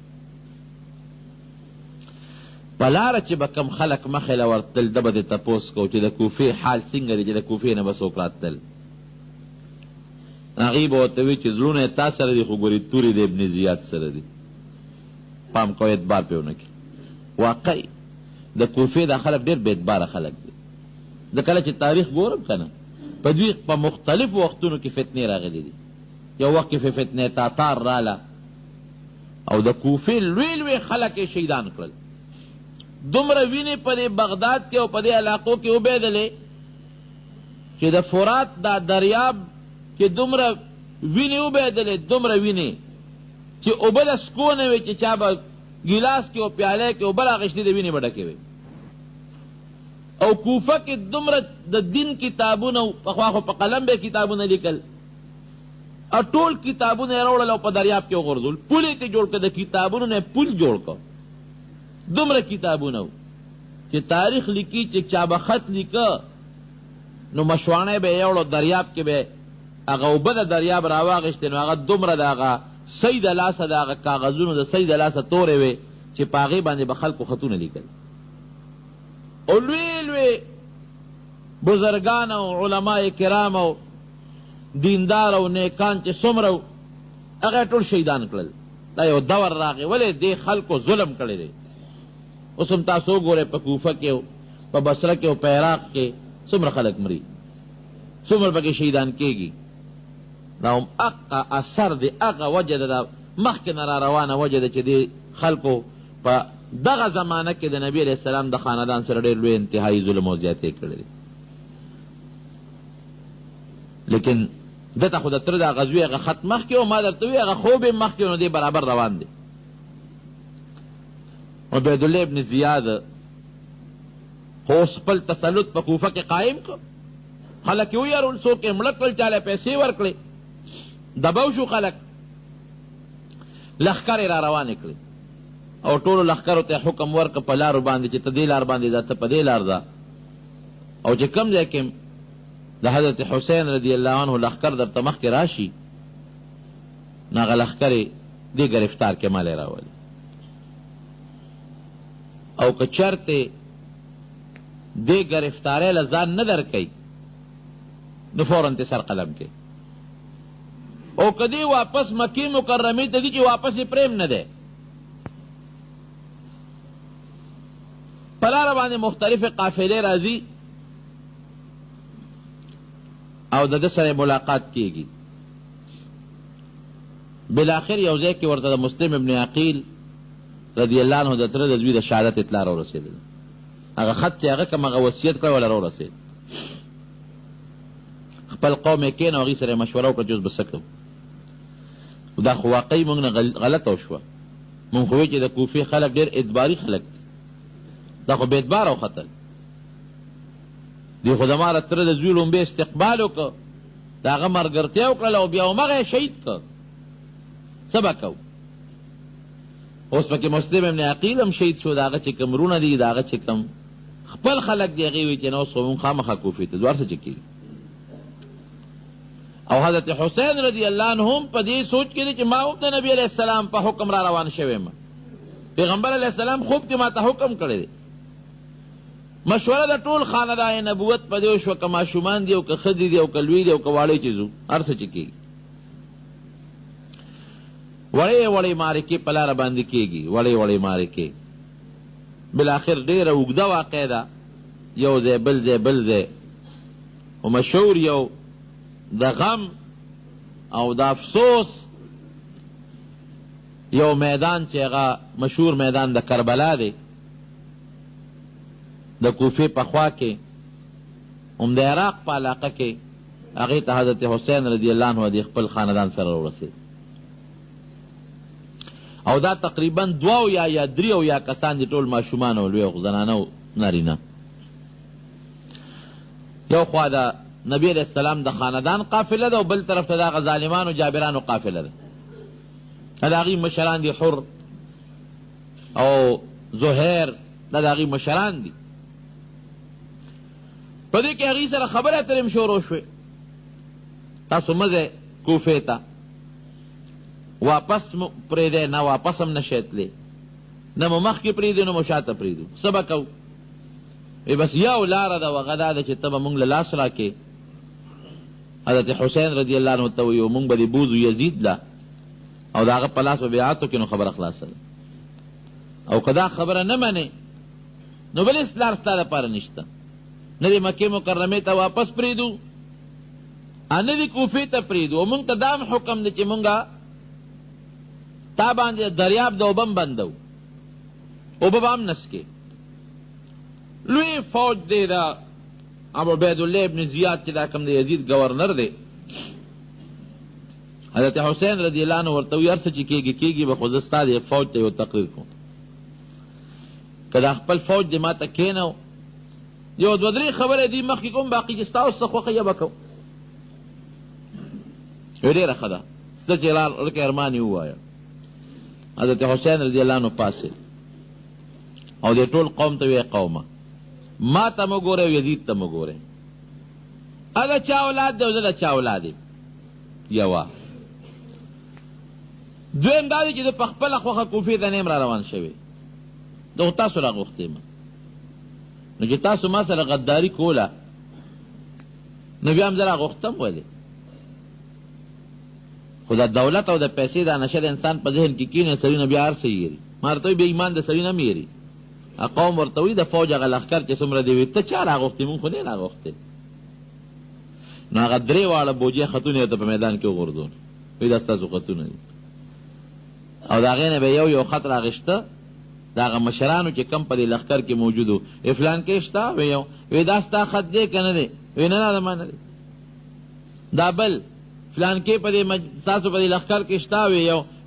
په لاره چې به کم خلک مخې له ورتل ده به دې تپوس کو چې د کوفې حال څنګه دی، چې د کوفې نه به څوک راتلل. هغوی به ورته وي چې زړونه یې تا سره دي خو ګورې تورې د ابن زیاد سره دي، پام کوه اعتبار پرې ونه کړي. واقعي د کوفې دا خلک ډېر بې اعتباره خلک دي. د کله چې تاریخ ګورم که نه په دوی په مختلفو وختونو کې فتنې راغلي دي. یو وخت کې فتنې تاتار راله او د کوفې لوی لوی خلک یې شهیدان کړل. دومره وینې په دې بغداد کې او په دې علاقو کې وبهېدلې چې د فرات دا دریاب چې دومره وینې وبهېدلې، دومره وینې چې اوبه د سکو نه وې چې چا به ګیلاس کې او پیاله کې اوبه راغېشتې د وینې به ډکې وې. او کوفه کې دومره د دین کتابونه پخوا خو په قلم به کتابونه لیکل، او ټول کتابونه یې راوړل او په دریاب کې وغورځول. پل یې ته جوړ کړه، د کتابونو نه پل جوړ کړه. دومره کتابونه و چې تاریخ لیکي چې چا به خط لیکه نو مشواڼی به یې یوړو، دریاب کې به هغه اوبه د دریاب راواغېشتې، نو هغه دومره د هغه سی د لاسه د هغه کاغذونو د سی د لاسه تورې وې چې په هغې باندې به خلکو خطونه لیکل. او لوی لوی بزرگان او علماء کرام او دیندار او نیکان چې څومره و هغه ټول شهیدان کړل. دا یو دور راغی، ولې دې خلکو ظلم کړی دی. اوس هم تاسو وګورئ په کوفه کې او په بصره کې او په عراق کې څومره خلک مري، څومره پکې شهیدان کېږي. دا هم هغه اثر دی، هغه وجه ده، مخکې نه را روانه وجه ده چې دې خلکو په دغه زمانه کې د نبی علیه السلام د خاندان سره ډېر لوی انتهایی ظلم او زیاتې کړی دی. لیکن دته خو د تره د غزوې هغه خط مخکې و، ما درته ووایي هغه خوب یې مخکې و، نو دی برابر روان دی. عبیدالله ابن زیاد خو اوس خپل تسلط په کوفه کې قایم کړ. خلک یې ویارول، څوک یې مړه کړل، چاله پیسې ورکړې، دباو شو خلک. لښکر یې را روانې کړې او ټولو لښکرو ته حکم ورکړه په لارو باندې چې ته دې لار باندې ځه، ته په دې لار ځه. او چې کوم ځای کې د حضرت حسین رضی الله عنه لښکر درته مخکې راشي نو هغه لښکر یې دې ګرفتار کې مالی راولي. او که چرته دې ګرفتارۍ له ځان نه درکوي نو فوراً ته سر قلم کې. او کدی واپس مکی مکرمی ته دی چې واپس پریم نه دی، پلار باندې مختلف قافلې راځي او د ده سره ملاقات کیږي. بالاخر یو ځای کې ورته د مسلم ابن عقیل رضی الله عنه د تره د زوی د شهادت اطلاع راورسېدله. هغه خط چې هغه کوم هغه وصیت کړی ولا راورسېد. خپل قوم یې کېنه هغوی سره یې مشوره وکړه چې اوس به څه کوو. دا خو واقعي موږ نه غلطه وشوه. موږ خو وایو چې د کوفې خلک ډېر ادباري خلک دي، دا خو بې ادباره وختل. دی خو زما د تره د زوی لومبې استقبال وکړه، د هغه ملګرتیا وکړله او بیا همغه یې شهید کړ. څه به کوو؟ اوس پکې مسلم ابن عقیل هم شهید شو، د هغه چې کوم رونه دي، د هغه چې کوم خپل خلک دي، هغې وایي چې نه اوس خو مونږ خامخا کوفې ته ځو، هر څه چې کېږي. او حضرت حسین رضی الله عنه هم په دې سوچ کې دی چې ما هم د نبي علیه السلام په حکم را روان شوی یم. پیغمبر علیه السلام خوب کې ما ته حکم کړی دی. مشوره د ټول خاندان نبوت په دې وشوه، که ماشومان دي او که ښځې دي او که لوی دي او که واړی چې ځو، هر څه چې کېږي. وړې وړې معرکې په لاره باندې کېږي، وړې وړې معرکې. بالاخر ډېره اوږده واقع ده، یو ځای بل ځای بل ځای، او مشهور یو د غم او د افسوس یو میدان چې هغه مشهور میدان د کربلا دی، د کوفې په خوا کې، هم د عراق په علاقه کې، هغې ته حضرت حسین رضی الله عنه د خپل خاندان سره ورسېد. او دا تقریبا 2 یا 3 کسان دي، ټول ماشومان او لوی زنانه او نارینه. یو خوا د نبی علیہ السلام د خاندان قافله ده او بل طرف ته د هغه ظالمانو جابرانو قافله ده. د هغوی مشران دي حر او زهیر، دا د هغوی مشران دي. په دې کې هغوی سره خبرې اترې هم شروع شوې، تاسو مه ځئ کوفې ته، واپس پرېږدی، نه واپس هم نشئ تللی، نه مو مخکې پرېږدو نه مو شاته پرېږدو، څه به کوو؟ بس یو لاره ده، هغه دا ده چې ته به مونږ له لاس راکې. حضرت حسین رضی الله عنه ته وایي مونږ به دې بوځو یزید له، او د هغه په لاس به بیعت وکړي، نو خبره خلاصه ده. او که دا خبره نه منې نو بل هېڅ لار ستا دپاره نشته، نه دې مکې مکرمې ته واپس پرېږدو، نه دې کوفې ته پرېږدو. او مونږ ته دا هم حکم دی چې مونږه تا باندې دریاب د اوبه هم بندو، اوبه به هم نسکې. لوی فوج دی دا ابو عبیدالله ابن زیاد چې دا کوم د یزید گورنر دی. حضرت حسین رضی الله عنه ورته وایي هر څه چې کېږي کېږي، به خو زه ستا د فوج ته یو تقریر کوم، که دا خپل فوج دې ما ته کېنو، یو 2-3 خبرې دې مخکې کوم، باقي چې ستا اوس څه خوښه یې به کوم. ډېره ښه ده، څه چې لکه ارمان یې ووایه. حضرت حسین رضی الله عنه پاسېد او دې ټول قوم ته ویې قومه ما ته مه ګورئ او یزید ته مه ګورئ، هغه چا اولاد دی او زه د چا اولاد یم. یوه دویم دا دی چې زه په خپله خوښه کوفې ته نه یم را روان شوی، زه خو تاسو را غوښتی یم. نو چې تاسو ما سره غداري کوله نو بیا هم زه را غوښتم. ولې؟ خو د دولت او د پیسې دا نشه د انسان په ذهن کې کېني، سړي نه بیا هر څه یېري. ما ورته وایي بیا ایمان د سړي نه هم یېري. قوم ورته وایي د فوج هغه لښکر چې څومره دی، ته چا را غوښتې؟ مونږ خو نه را غوښتې. نو هغه 3 واړه بوجۍ خطونه یې ورته په میدان کې وغورځول، وایي دا ستاسو خطونه دي. او د هغې نه به یو خط راغېشته، د هغه مشرانو چې کم په دې لښکر کې موجود وو، فلان کې شته؟ وایي دا ستا خط دی که نه دی؟ وایي نه زما نه دی. دا بل فلان کې په دې ستاسو په دې لښکر کې شته؟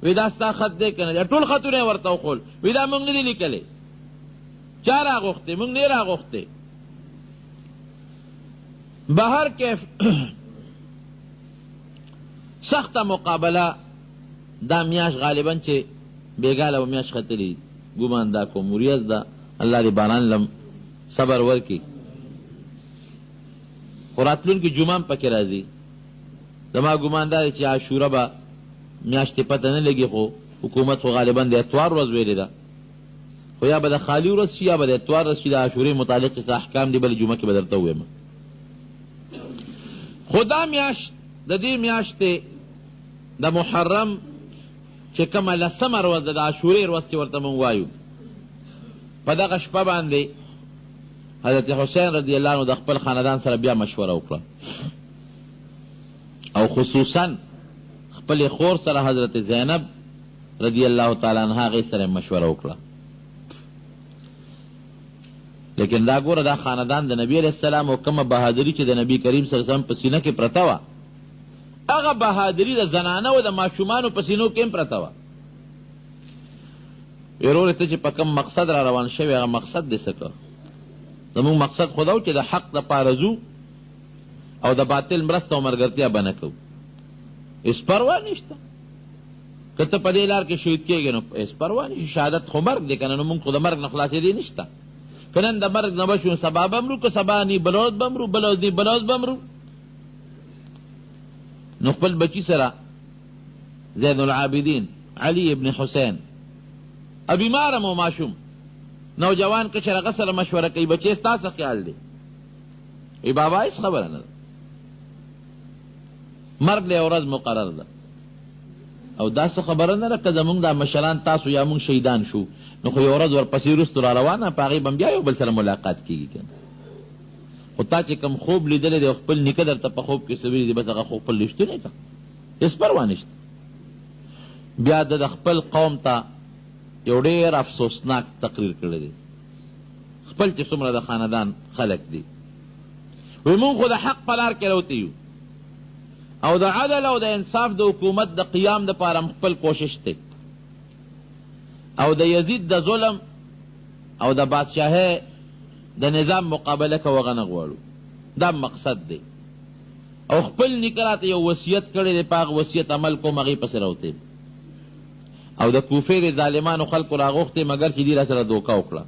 وایي دا ستا خط دی که نه دی؟ ټول خطونه یې ورته وښول، وایي دا مونږ نه دي لیکلی. چا را غوښتې؟ مونږ نه را غوښتې. بهر کیف سخته مقابله دا میاش غالبا چې بیګاله و میاش ختلی، ګمان دا کوم وریځ ده، الله دې باران لم صبر ورکي. خو راتلونکي جمعه هم پکې راځي، زما ګمان دا دی چې عاشوره به میاشتې پته نه لګي، خو حکومت خو غالبا د اتوار ورځ ویلې ده، خو یا به د خالي ورځ شي یا به د اتوار ورځ شي. د عاشورې متعلق څه احکام دي بلې جمعه کې به درته ووایم. خو دا میاشت د دې میاشتې د محرم چې کومه لسمه ورځ ده د عاشورې ورځ چې ورته مونږ وایو، په دغه شپه باندې حضرت حسین رضی الله عنه د خپل خاندان سره بیا مشوره وکړه، او خصوصا خپل خور سره حضرت زینب رضی الله تعالی عنها هغې سره مشوره وکړه. لیکن دا ګوره دا خاندان د نبی علیه السلام او کومه بهادري چې د نبی کریم صلی الله علیه وسلم په سینه کې پرته وه، هغه بهادري د زنانه او د ماشومانو په سینو کې هم پرته وه. ورورې ته چې په کوم مقصد را روان شوی هغه مقصد دې څه کړه؟ زمونږ مقصد خو دا و چې د حق دپاره ځو او د باطل مرسته او ملګرتیا به نه کوو. هېڅ پروا نشته، که ته په دې لار کې شهید کېږې نو هېڅ پروا نشته، شهادت خو مرګ دی که نه، نو مونږ خو د مرګ نه خلاصېدی نشته. که نن د مرګ نه بشو سبا به مرو، که سبا نی بلوز به مرو، بلوز نی بلوز به مرو. نو خپل بچی سره زین العابدین علی ابن حسین او بیمارم و ماشوم نوجوان کشر هغه سره مشوره کوي، بچی ستا څه خیال دی؟ ای بابا هېڅ خبره نه ده، مرګ له ورځ مقرر ده، او داسې خبره نه ده که زمونږ دا مشران تاسو یا مونږ شهیدان شو نو خو یو ورځ ورپسې وروستو را روانه، په هغې به بیا یو بل سره ملاقات کېږي که نه. خو تا چې کوم خوب لیدلی دی او خپل نیکه درته په خوب کې څه ویلي دي، بس هغه خوب خپل رښتونی که هېڅ پروا نشته. بیا د خپل قوم ته یو ډېر افسوسناک تقریر کړی دی، خپل چې څومره د خاندان خلک دي، وایي مونږ خو د حق په لار کې روتې یو او د عدل او د انصاف د حکومت د قیام دپاره خپل کوشش دی، او د یزید د ظلم او د بادشاهۍ د نظام مقابله که هغه نه غواړو، دا مقصد دی. او خپل نیکه راته یو وصیت کړی دی، په هغه وصیت عمل کوم، هغې پسې راوتې او د کوفې د ظالمانو خلکو راغوښتې، مګر چې دي را سره دوکه وکړه.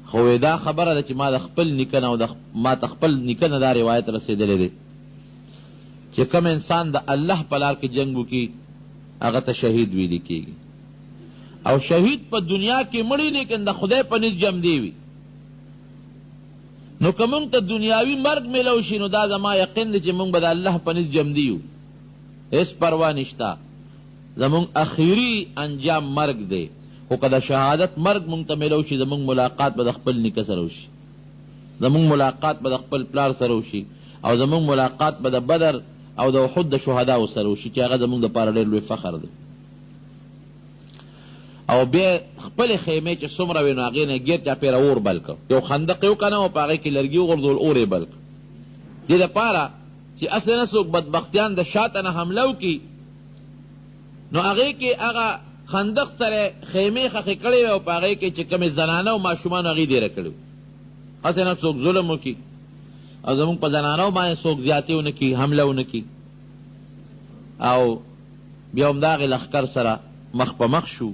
خو دا خبره ده چې ما د خپل نیکه نه او ما ته خپل نیکه نه دا روایت رسېدلی دی چې کوم انسان د الله په لار کې جنګ وکړي هغه ته شهید ویلي کېږي، او شهید په دنیا کې مړی لیکن د خدای په نزد جمدی وي. نو که مونږ ته دنیاوي مرګ میلو شي نو دا زما یقین دی چې مونږ به د الله په نزد جمدي یو، هېڅ پروا نشته. زمونږ اخیري انجام مرګ دی، خو که د شهادت مرګ مونږ ته میلو شي زمونږ ملاقات به د خپل نیکه سره وشي، زمونږ ملاقات به د خپل پلار سره وشي، او زمونږ ملاقات به د بدر او د احد د شهداو سره وشي چې هغه زمونږ دپاره ډېر لوی فخر دی. او بیا خپل خیمې چې څومره وي نو هغې نه ګیر چاپېره اور بل کړ، یو خندق یې وکنه او په هغې کې لرګي وغورځول، اور یې بل کړ، دې دپاره چې اصل نه څوک بدبختیان د شاته نه حمله وکړي نو هغې کې هغه خندق سره خیمې خښې کړې وې او په هغې کې چې کومې زنانه او ماشومانو هغې ډېره کړې وې، هسې نه څوک ظلم وکړي او زمونږ په زنانو باندې څوک زیاتې ونه کړي، حمله ونه کړي. او بیا هم د هغې لښکر سره مخ په مخ شو،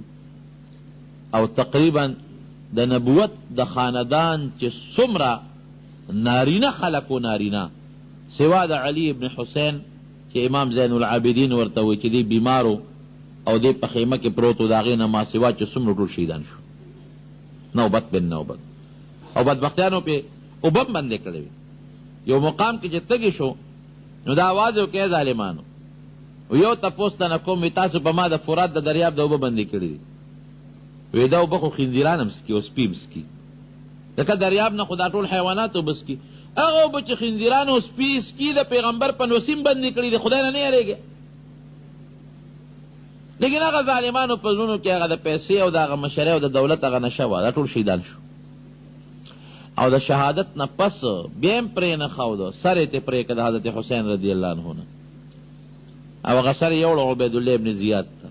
او تقریبا د نبوت د خاندان چې څومره نارینه خلک و نارینه سوا د علی ابن حسین چې امام زین العابدین ورته وایي چې دی بیمارو او دی په خیمه کې پروت و، د هغې نه ما سوا چې څومره ټول شهیدان شو، نوبت بن نوبت، او بدبختیانو پې اوبه هم بندې کړې وې. یو مقام کې چې تږي شو نو دا آواز یې وکړی ظالمانو، یو تپوس ته نه کوم تاسو په ما د فرات د دریاب د اوبه بندې کړي دي؟ وی دا اوبه خو خنزیران هم سکي او سپي هم سکي، ځکه دریاب نه خو دا ټول حیوانات اوبه سکي، هغه اوبه چې خنزیران او سپي سکي د پیغمبر په نوسیم بندې کړي دي، خدای نه نه یېرېږي. لیکن هغه ظالمانو په زړونو کې هغه د پیسې او د هغه مشرۍ او د دولت هغه نشه وه، دا ټول شهیدان شو. او د شهادت نه پس بیا هم پرې نه ښوده، سر یې ترې پرې کړه د حضرت حسین رضی الله عنه نه، او هغه سر یې یوړ عبیدالله ابن زیاد ته.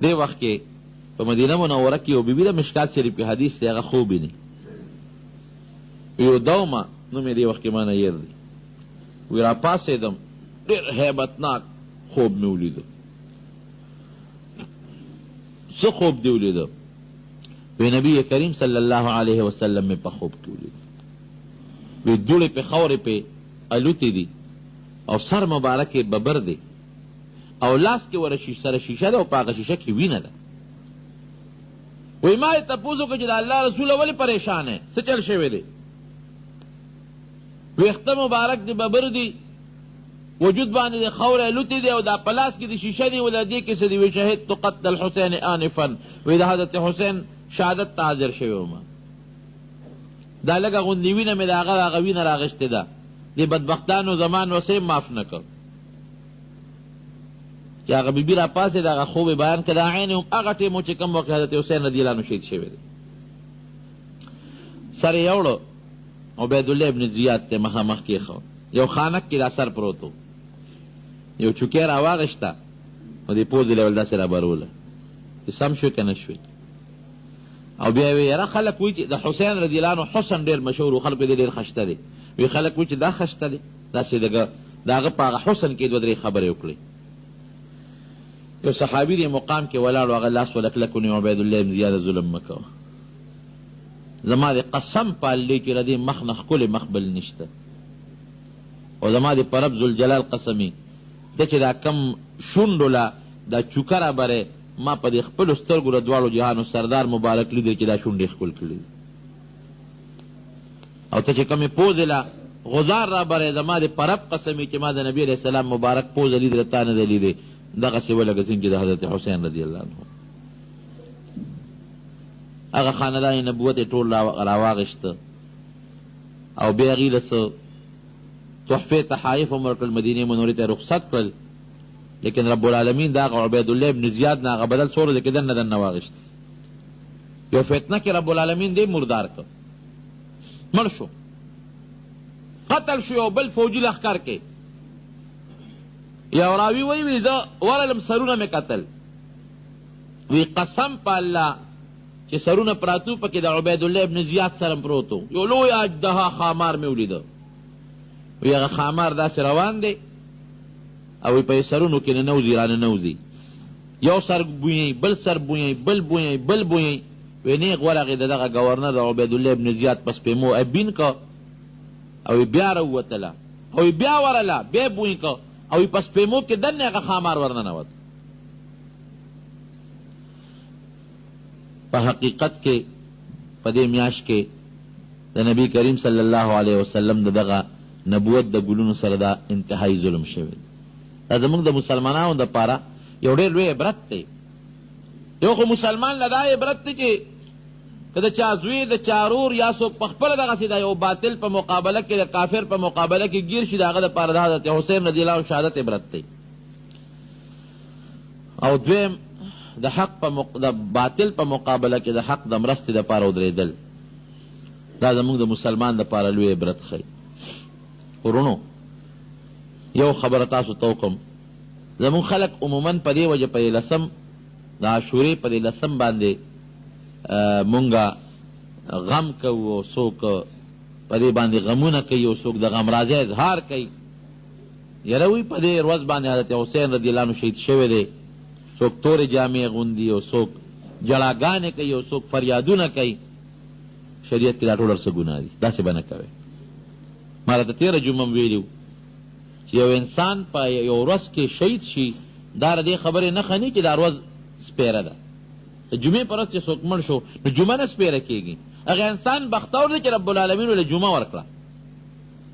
دې وخت کې په مدینه منوره کې یو بیبي د مشکات شریف حدیث دی، هغه خوب ویني، یو دومه نوم یې دې وخت کې ما نه هېر دی، وی را پاڅېدم ډېر هیبتناک خوب مې ولیده. څه خوب دې ولیده؟ وی نبی کریم صلی الله علیه وسلم مې په خوب کې ولیده، وی دوړې پې خاورې پې الوتې دي او سر مبارک یې ببر دی او لاس کې ور سره شیشه ده او په هغه شیشه کې وینه ده. وی ما یې تپوس وکړه چې د الله رسوله ولې پریشان یې، څه چل شوی دی؟ ویخته مبارک دی ببر دی وجود باندې د خوره لوتی دی او دا پلاس کې د شیشه نیوله دې کې څه دی وی شهدت قتل الحسین آنفا وی د حضرت حسین شهادت ته حاضر شوی وم دا لږه غوندې وینه مې د هغه وینه راغشتې ده دې بدبختانو زمان وسې معاف نه کړ چې هغه بیبي را پاسې د هغه خوب بیان کړه دا عین هم هغه ټیم و چې کوم وخت حضرت حسین رضی الله عنه شهید شوی دی سر یې یوړو عبیدالله ابن زیاد ته مخامخ کېښو یو خانک کې دا سر پروت و یو چوکۍ را واغشته نو دې پوزې لیول داسې را بروله چې سم شوې که نه شوې او بیا یې وی یاره خلک وایي چې د حسین رضی الله عنه حسن ډېر مشهور و خلکو یې ډېر خشته دی وی خلک وایي چې دا خشته دی داسې د هغه په هغه حسن کې دوه درې خبرې وکړې یو صحابي دی مقام کې ولاړ و هغه لاس ولکلک ونیو عبیدالله ابن زیاد ظلم مه کوه زما د قسم په الله چې ردې مخ نه ښکلې مخ بل نشته او زما د په رب ذوالجلال قسمي ته چې دا کم شونډو له دا چوکه رابرې ما په دې خپلو سترګو له دواړو جهانو سردار مبارک لیدی چې دا شونډې ښکل کړي او ته چې کمې پوزې له غزار رابرې زما د په رب قسمي چې ما د نبي علیه السلام مبارک پوزه لیدله تا نه ده لیدې دغسې ولږه څنګه چې د حضرت حسین رضی الله عنه هغه خاندان نبوت یې ټول راواغېسته او بیا هغې له څه تحفې تحایف هم ورکړل مدینې منورې ته رخصت کړل لیکن رب العالمین د هغه عبیدالله ابن زیاد نه هغه بدل سوړو دی کې دننه دننه واغېست یو فتنه کې رب العالمین دی مردار کړ مړ شو قتل شو یو بل فوجي لښکر کې یو راوي وی زه ورلم سرونه مې کتل وی قسم په الله چې سرونه پراتو پکې د عبیدالله ابن زیاد سره پروت و یو لوی اجدها خامار مې ولیده وی هغه خامار داسې روان دی او په یې سرونو کې ننوځي راننوځي یو سر بویی بل سر بویی بل بویی بل بویی وی نیغ ورغې د دغه ګورنر د عبیدالله ابن زیاد په سپېمو ابین که او بیا راووتله او بیا ورله بیا بویی که او په سپېمو کې دننه هغه خامار ورننوت په حقیقت کې په دې میاشت کې د نبی کریم صلی الله علیه وسلم د دغه نبوت د ګلونو سره دا انتهایی ظلم شوی دا زموږ د مسلمانانو دپاره یو ډېر لوی عبرت دی یو خو مسلمان له دا عبرت دی چې که د چا زوی د چا رور یا څوک پخپله دغسې د یو باطل په مقابله کې د کافر په مقابله کې ګیر شي د هغه دپاره د حضرت حسین رضی الله عنه شهادت عبرت دی او دویم د حق د باطل په مقابله کې د حق د مرستې دپاره ودرېدل دا زموږ د مسلمان دپاره لوی عبرت ښیي ورونو یو خبره تاسو ته وکړم زموږ خلک عموما په دې وجه په دې لسم د عاشورې په دې لسم باندې مونږه غم کوو او څوک په دې باندې غمونه کوي او څوک د غم راځي اظهار کوي یاره وی په دې ورځ باندې حضرت حسین رضی الله عنه شهید شوی دی څوک تورې جامې اغوندي او څوک جړاګانې کوي او څوک فریادونه کوي شریعت کې دا ټول هر څه ګناه دي داسې به نه کوئ ما راته تېره جمعه م ویلي چې یو انسان په یو ورځ کې شهید شي دا د دې خبرې نښه نه چې دا ورځ سپېره ده د جمعې په ورځ چې څوک مړ شو نو جمعه نه سپېره کېږي هغه انسان بختور دی چې رب العالمین ولې جمعه ورکړه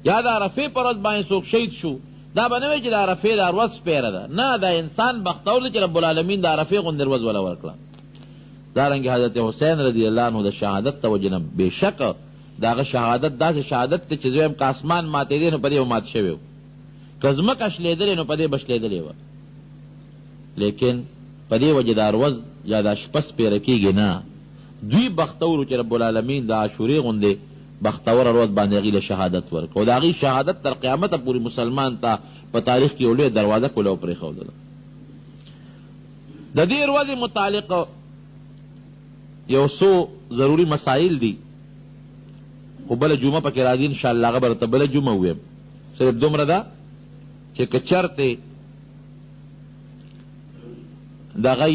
یا د عرفې په ورځ باندې څوک شهید شو دا به نه وایي چې د عرفې دا ورځ سپېره ده نه دا انسان بختور دی چې رب العالمین د عرفې غوندې ورځ وله ورکړه دارنګې حضرت حسین رضی الله عنه د شهادت ته وجې نه بېشکه د هغه شهادت داسې شهادت دی چې زه وایم که اسمان ماتېدی نو په دې به مات شوی و که ځمکه شلېدلې نو په دې به شلېدلې وه لیکن په دې وجې دا ورځ یا دا شپه سپېره کېږي نه دوی بختور چې رب العالمین د عاشورې غوندې بختوره ورځ باندې هغې له شهادت ورکړه او د هغې شهادت تر قیامته پورې مسلمان ته په تاریخ کې یو لویه دروازه کوله او پرېښودله د دې ورځې متعلق یو څو ضروري مسایل دي خو بله جمعه پکې راځي انشاءالله هغه به درته بله جمعه وویم صرف دومره ده چې که چرتې دغه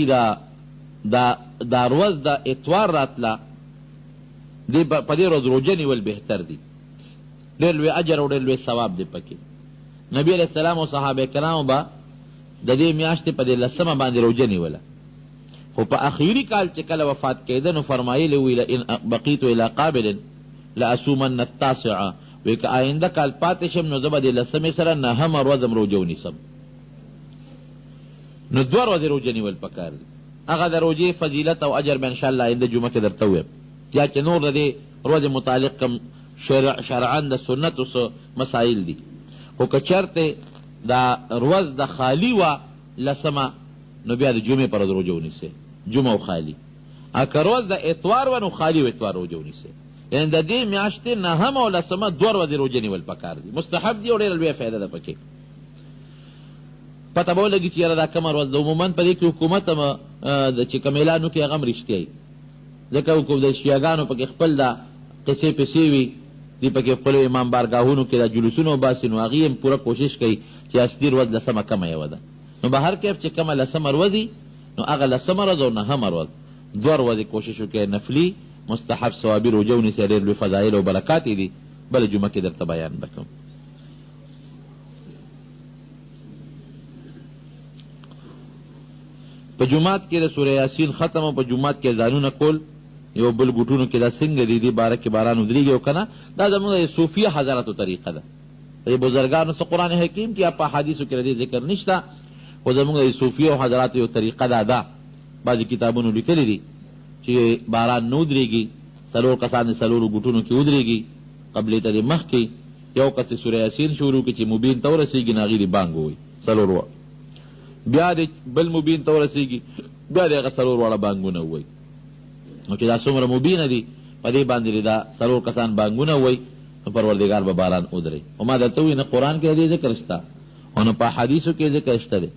دا ورځ د اتوار راتله په دې ورځ روژه نیول بهتر دي ډېر لوی اجر او ډېر لوی ثواب دی پکې نبي علیه السلام او صحابه کرامو به د دې میاشتې په دې لسمه باندې روژه نیوله خو په اخیري کال چې کله وفات کېده نو فرمایلی وی لئن بقیتو الی قابل لأصومن التاسعه وی که آینده کال پاتې شم نو زه به د 10 سره 9 ورځ هم روژه ونیسم. نو 2 ورځې روژه نیول پکار دي. هغه د روژې فضیلت او اجر به انشاءالله آینده جمعه کې درته ویم، یا چې نور د دې ورځې متعلق کم شرعاً د سنتو څه مسائل دي. خو که چېرته دا ورځ د خالي وه 10 نو بیا د جمعې پر ورځ روژه ونیسئ، جمعه او خالي. که ورځ د اتوار وه نو خالي و اتوار روژه ونیسئ. یعنې د دې میاشتې 9 او 10 2 ورځې روژه نیول پکار دي، مستحب دي او ډېره لویه فایده ده پکې. پته به ولګي چې یاره دا کومه ورځ ده. عموماً په دې کې حکومت هم چې کوم اعلان وکړي هغه هم رښتیا وي، ځکه د شیعهګانو پکې خپل دا قصې پسې وي، دی پکې خپلو امام بارګاهونو کې دا جلوسونه وباسي، نو هغې هم پوره کوشش کوي چې اصلي ورځ 10 کمه یوه ده. نو به هر کیف چې کومه 10 ورځ وي نو هغه 10 ورځ او 9 ورځ 2 ورځې کوشش وکړئ نفلي مستحب ثوابي روژه ونیسئ، ډېر لوی فضایل او برکات یې دي. بله جمعه کې درته بیان بکړم. په جمعات کې د سوره یاسین ختم او په جمعات کې ځانونه کول یو بل ګوټونو کې دا څنګه دي دې باره کې باران ودرېږي او که نه، دا زموږ د صوفیه حضراتو طریقه ده. د بزرګانو څه قرآن حکیم کې یا په حدیثو کې د دې ذکر نشته، خو زموږ د صوفیه حضراتو یو طریقه ده. بعضې کتابونو لیکلي دي چې باران نه ودرېږي، 4 کسان د 4 ګوټونو کې ودرېږي، قبلې ته د مخکې یو کس سوره یاسین شروع کړي چې مبین ته ورسېږي نو هغې د بانګ ووایي 4 بیا د بل مبین ته ورسېږي بیا د هغه 4 واړه بانګونه ووایي. نو چې دا څومره مبینه دي په دې باندې دا 4 کسان بانګونه ووایي نو پروردګار به باران ودرېږي. او ما درته ووایي نه قرآن کې د دې ذکر شته او نه په حدیثو کې ذکر شته دی.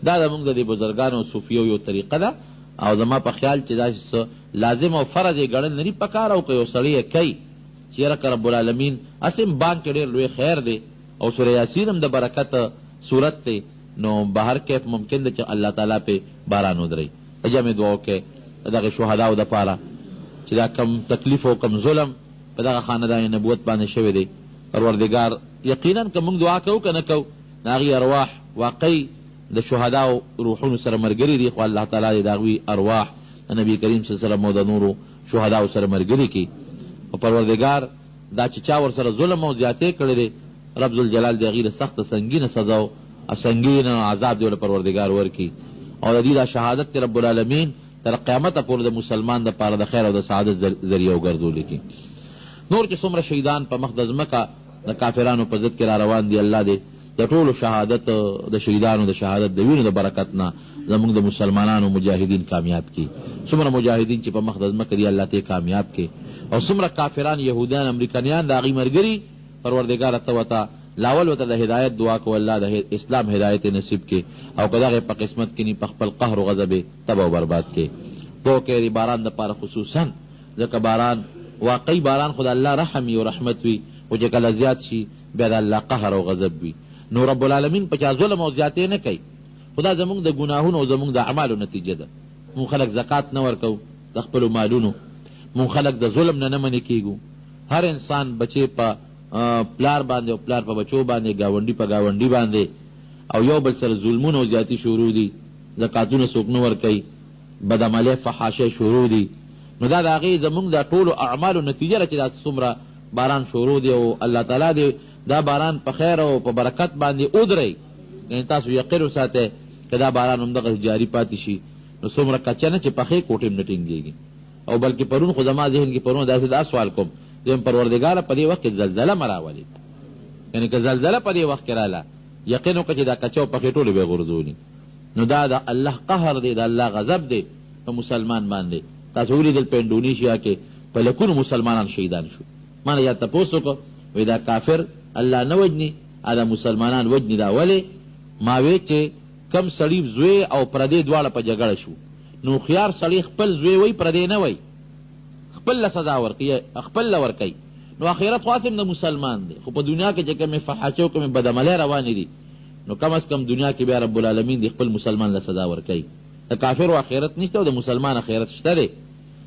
دا زموږ د دې بزرګانو او صوفیو یو طریقه ده، او زما په خیال چې دا لازم او فرض یې ګڼل نه دي پکار، او که یو سړی یې کوي چې یاره که رب العالمین اسم بانک کې ډېر لوی خیر دی او سوره یاسین هم د برکت صورت دی، نو بهر کیف ممکن ده چې الله تعالی پې باران ودرئ. جمع دعا وکړئ دغه شهداو دپاره چې دا کم تکلیف او کم ظلم په دغه خاندان نبوت باندې شوی دی. پروردګار یقینا که موږ دعا کوو که نه کوو د هغې ارواح واقعي د شهداو روحونو سره ملګري دي، خو الله تعالی د هغوی ارواح د نبي کریم صلی الله علیه وسلم او د نورو شهداو سره ملګري کړي. او پروردګار دا چې چا ورسره ظلم او زیاتې کړی دی رب ذوالجلال د هغې د سخته سنګینه سزا او سنګین عذاب دی له پروردګار ورکړي. او د دې دا شهادت رب العالمین تر قیامته پورې د مسلمان دپاره د خیر او د سعادت ذریعه وګرځولی کړي. نور چې څومره شهیدان په مخ د ځمکه د کافرانو په ضد کې را روان دي، الله دې د ټولو شهادت د شهیدانو د شهادت د وینو د برکت نه زموږ د مسلمانانو مجاهدین کامیاب کړي. څومره مجاهدین چې په مخ د ځمکه دي الله ته کامیاب کړي، او څومره کافران یهودیان امریکایان د هغې ملګري پروردګاره ته ورته لاول ورته د هدایت دعا کو الله د اسلام هدایت نصیب کې، او که دغې په قسمت کې نی په خپل قهر و غضب یې تباه و برباد کې. پوه کوي باران دپاره خصوصا ځکه باران واقعي باران خو د الله رحم وي او رحمت وي، خو چې کله زیات شي بیا د الله قهر او غضب وي. نو رب العالمین په چا ظلم او زیاتې نه کوي، خدا زمونږ د ګناهونو او زمونږ د اعمالو نتیجه ده. مونږ خلک زکات نه ورکوو د خپلو مالونو، مونږ خلک د ظلم نه منې کېږو. هر انسان بچې په پلار باندې او پلار په بچو باندې، ګاونډي په ګاونډي باندې، او یو بل سره ظلمونه او زیاتي شروع دي، زکاتونه څوک نه ورکوي، بدعملۍ فحاشۍ شروع دي. نو دا د هغې زمونږ د ټولو اعمالو نتیجه ده چې دا څومره باران شروع دی. او الله تعالی دې دا باران په خیر او په برکت باندې ودرئ. یعنې تاسو یقین وساتئ که دا باران همدغه جاري پاتې شي نو څومره کچه نه چې پخې کوټې هم نه ټینګېږي. او بلکې پرون خو زما ذهن کې پرون داسې دا سوال کوم زم پروردګاره په دې وخت کې زلزله مه راولې، یعنې که زلزله په دې وخت کې راله یقین وکړه چې دا کچه او پخې ټولې به یې غورځولي. نو دا د الله قهر دی، د الله غضب دی په مسلمان باندې. تاسو ولیدل په انډونیشیا کې په لکونو مسلمانان شهیدان شو. ما نه یا تپوس وکړو وایي دا کافر الله نه وجني، دا مسلمانان وجني. دا ولې؟ ما وی چې کم سړي زوی او پردی دواړه په جګړه شو، نو خيار سړي خپل زوی وی پردی نه وی، خپل له سزا ورکوي، خپل له ورکوي. نو آخرت خو هم د مسلمان دی، خو په دنیا کې چې کومې فحاشۍ او کومې بدعملۍ روانې دي نو کم از کم دنیا کې بیا رب العالمین دی خپل مسلمان له سزا ورکوي. د کافر و آخرت نشته او د مسلمان آخرت شته دی.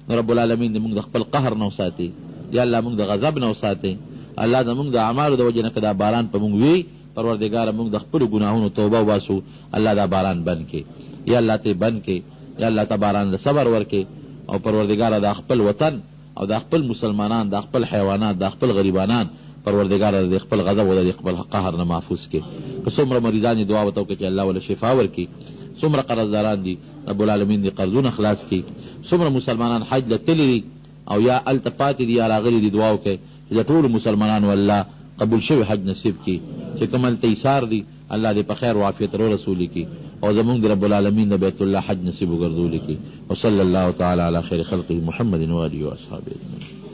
نو رب العالمین دی موږ د خپل قهر نه وساتي، یا الله موږ د غضب نه وساتي. الله زموږ د اعمالو د وجې نه که دا باران په موږ وي، پروردګاره موږ د خپلو ګناهونو توبه وباسو، الله دا باران بند کړي. یا الله ته بند کړي، یا الله ته باران د صبر ورکړي. او پروردګاره دا خپل وطن او دا خپل مسلمانان، دا خپل حیوانات، دا خپل غریبانان پروردگار د خپل غضب او د خپل قهر نه محفوظ کړي. که څومره مریضان دعا وته وکړي چې الله ولا شفا ورکړي، څومره قرضداران دي رب العالمین دې قرضونه خلاص کړي، څومره مسلمانان حج له تللي دي او یا هلته پاتې دي یا راغلي دي، دعا وکړئ چې د ټولو مسلمانانو الله قبول شوی حج نصیب کړي، چې کوم هلته ایثار دي الله دې په خیر و عافیت رسولي کړي او زمونږ د رب العالمین د بیت الله حج نصیب وګرځولي کړي. وصلی الله تعالی علی خیر خلقه محمد و آله و اصحابه اجمعین.